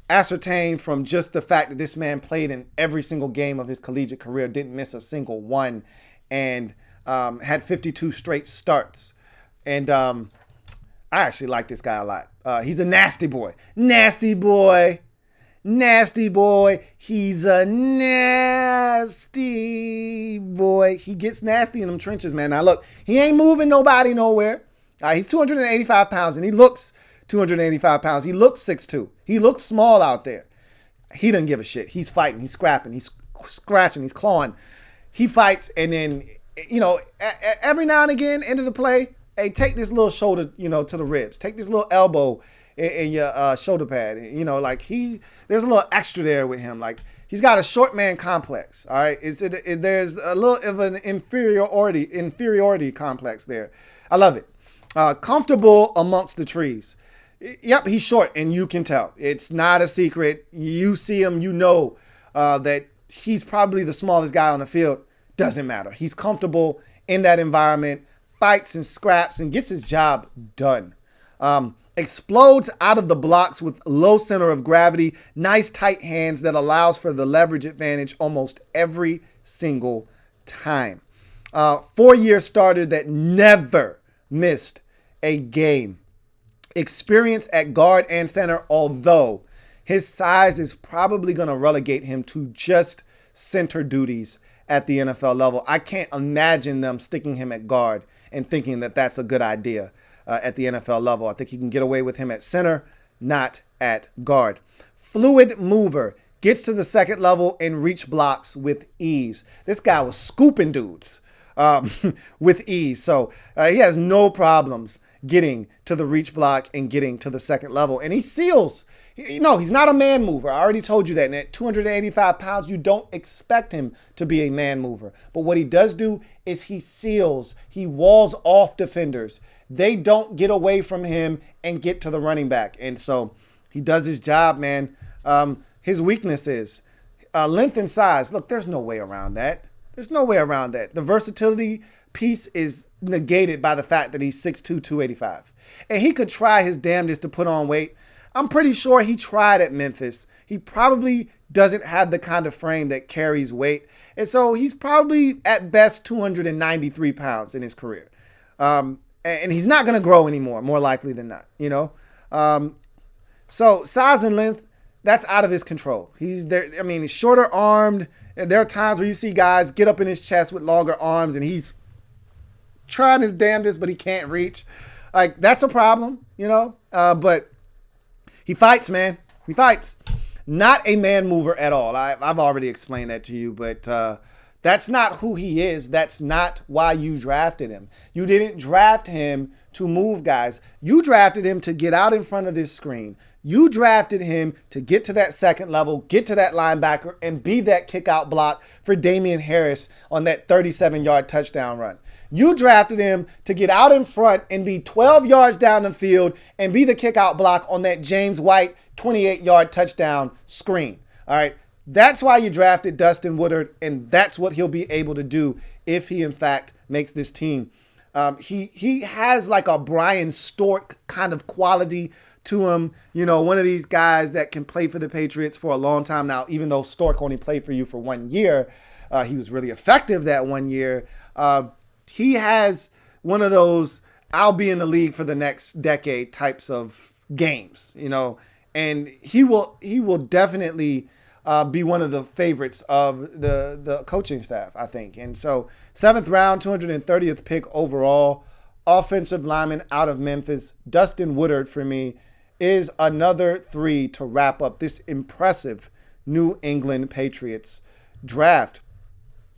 ascertain from just the fact that this man played in every single game of his collegiate career, didn't miss a single one, and had 52 straight starts. And I actually like this guy a lot. He's a nasty boy. Nasty boy. Nasty boy. He's a nasty boy. He gets nasty in them trenches, man. Now, look, he ain't moving nobody nowhere. He's 285 pounds, and he looks 285 pounds. He looks 6'2". He looks small out there. He doesn't give a shit. He's fighting. He's scrapping. He's scratching. He's clawing. He fights, and then, every now and again, end of the play, hey, take this little shoulder, to the ribs. Take this little elbow in your shoulder pad. There's a little extra there with him. Like, he's got a short man complex. All right, there's a little of an inferiority complex there. I love it. Comfortable amongst the trees. Yep, he's short, and you can tell. It's not a secret. You see him, that he's probably the smallest guy on the field. Doesn't matter. He's comfortable in that environment. Fights and scraps and gets his job done. Explodes out of the blocks with low center of gravity, nice tight hands that allows for the leverage advantage almost every single time. 4-year starter that never missed a game. Experience at guard and center, although his size is probably going to relegate him to just center duties at the NFL level. I can't imagine them sticking him at guard and thinking that that's a good idea at the NFL level. I think you can get away with him at center, not at guard. Fluid mover, gets to the second level and reach blocks with ease. This guy was scooping dudes with ease. So he has no problems getting to the reach block and getting to the second level. And he seals No, he's not a man mover. I already told you that. And at 285 pounds, you don't expect him to be a man mover. But what he does do is he walls off defenders. They don't get away from him and get to the running back. And so he does his job, man. His weakness is length and size. Look, there's no way around that. There's no way around that. The versatility piece is negated by the fact that he's 6'2", 285. And he could try his damnedest to put on weight. I'm pretty sure he tried at Memphis. He probably doesn't have the kind of frame that carries weight. And so he's probably at best 293 pounds in his career. And he's not going to grow anymore, more likely than not, you know. So size and length, that's out of his control. He's there. I mean, he's shorter armed. And there are times where you see guys get up in his chest with longer arms and he's trying his damnedest, but he can't reach. Like, that's a problem, you know. But he fights, man. He fights. Not a man mover at all. I've already explained that to you, but that's not who he is. That's not why you drafted him. You didn't draft him to move guys. You drafted him to get out in front of this screen. You drafted him to get to that second level, get to that linebacker, and be that kick out block for Damian Harris on that 37-yard touchdown run. You drafted him to get out in front and be 12 yards down the field and be the kick out block on that James White 28-yard touchdown screen. All right. That's why you drafted Dustin Woodard, and that's what he'll be able to do if he, in fact, makes this team. He has like a Brian Stork kind of quality to him. You know, one of these guys that can play for the Patriots for a long time now, even though Stork only played for you for 1 year. He was really effective that 1 year. He has one of those I'll be in the league for the next decade types of games, you know, and he will definitely be one of the favorites of the coaching staff, I think. And so 7th round, 230th pick overall, offensive lineman out of Memphis, Dustin Woodard for me is another 3 to wrap up this impressive New England Patriots draft.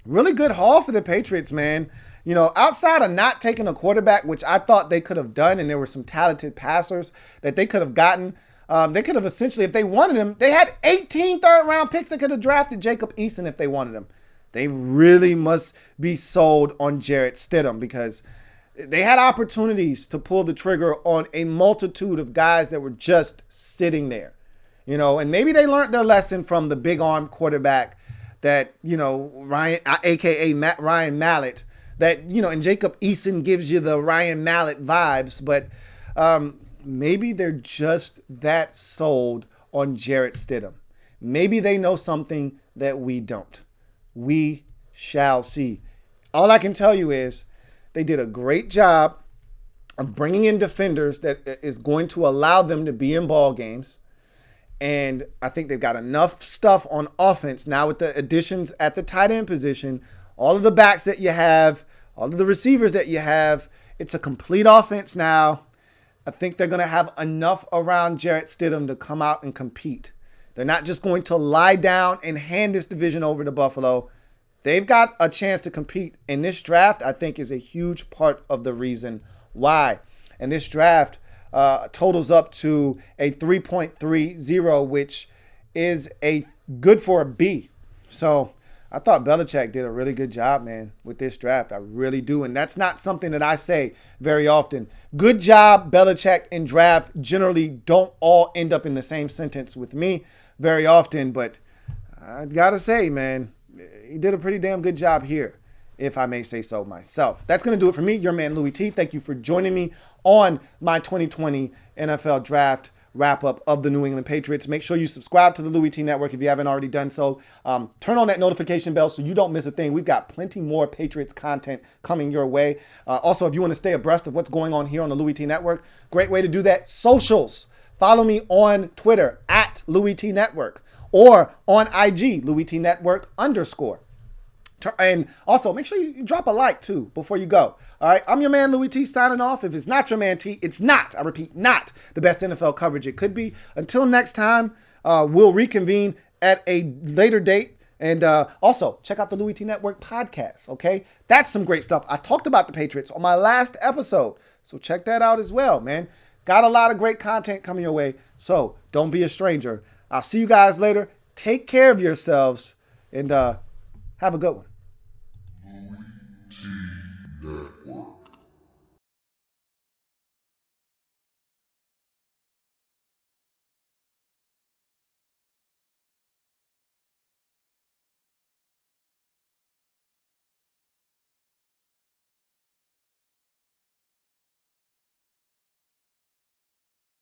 Really good haul for the Patriots, man. You know, outside of not taking a quarterback, which I thought they could have done, and there were some talented passers that they could have gotten. They could have essentially, if they wanted him, they had 18 third-round picks. They could have drafted Jacob Eason if they wanted him. They really must be sold on Jarrett Stidham because they had opportunities to pull the trigger on a multitude of guys that were just sitting there. You know, and maybe they learned their lesson from the big-arm quarterback that, you know, Ryan, a.k.a. Ryan Mallett, that, you know, and Jacob Eason gives you the Ryan Mallett vibes, but maybe they're just that sold on Jarrett Stidham. Maybe they know something that we don't. We shall see. All I can tell you is they did a great job of bringing in defenders that is going to allow them to be in ball games. And I think they've got enough stuff on offense now with the additions at the tight end position, all of the backs that you have, all of the receivers that you have. It's a complete offense now. I think they're going to have enough around Jarrett Stidham to come out and compete. They're not just going to lie down and hand this division over to Buffalo. They've got a chance to compete. And this draft, I think, is a huge part of the reason why. And this draft totals up to a 3.30, which is good for a B. So I thought Belichick did a really good job, man, with this draft. I really do. And that's not something that I say very often. Good job, Belichick, in draft generally don't all end up in the same sentence with me very often. But I got to say, man, he did a pretty damn good job here, if I may say so myself. That's going to do it for me, your man Louie T. Thank you for joining me on my 2020 NFL Draft wrap-up of the New England Patriots. Make sure you subscribe to the Louie T Network if you haven't already done so. Turn on that notification bell so you don't miss a thing. We've got plenty more Patriots content coming your way. Also, if you want to stay abreast of what's going on here on the Louie T Network, great way to do that. Socials. Follow me on Twitter at Louie T Network or on IG, Louie T Network _. And also, make sure you drop a like, too, before you go. All right, I'm your man, Louie T, signing off. If it's not your man, T, it's not, I repeat, not the best NFL coverage it could be. Until next time, we'll reconvene at a later date. And also, check out the Louie T Network podcast, okay? That's some great stuff. I talked about the Patriots on my last episode, so check that out as well, man. Got a lot of great content coming your way, so don't be a stranger. I'll see you guys later. Take care of yourselves, and have a good one.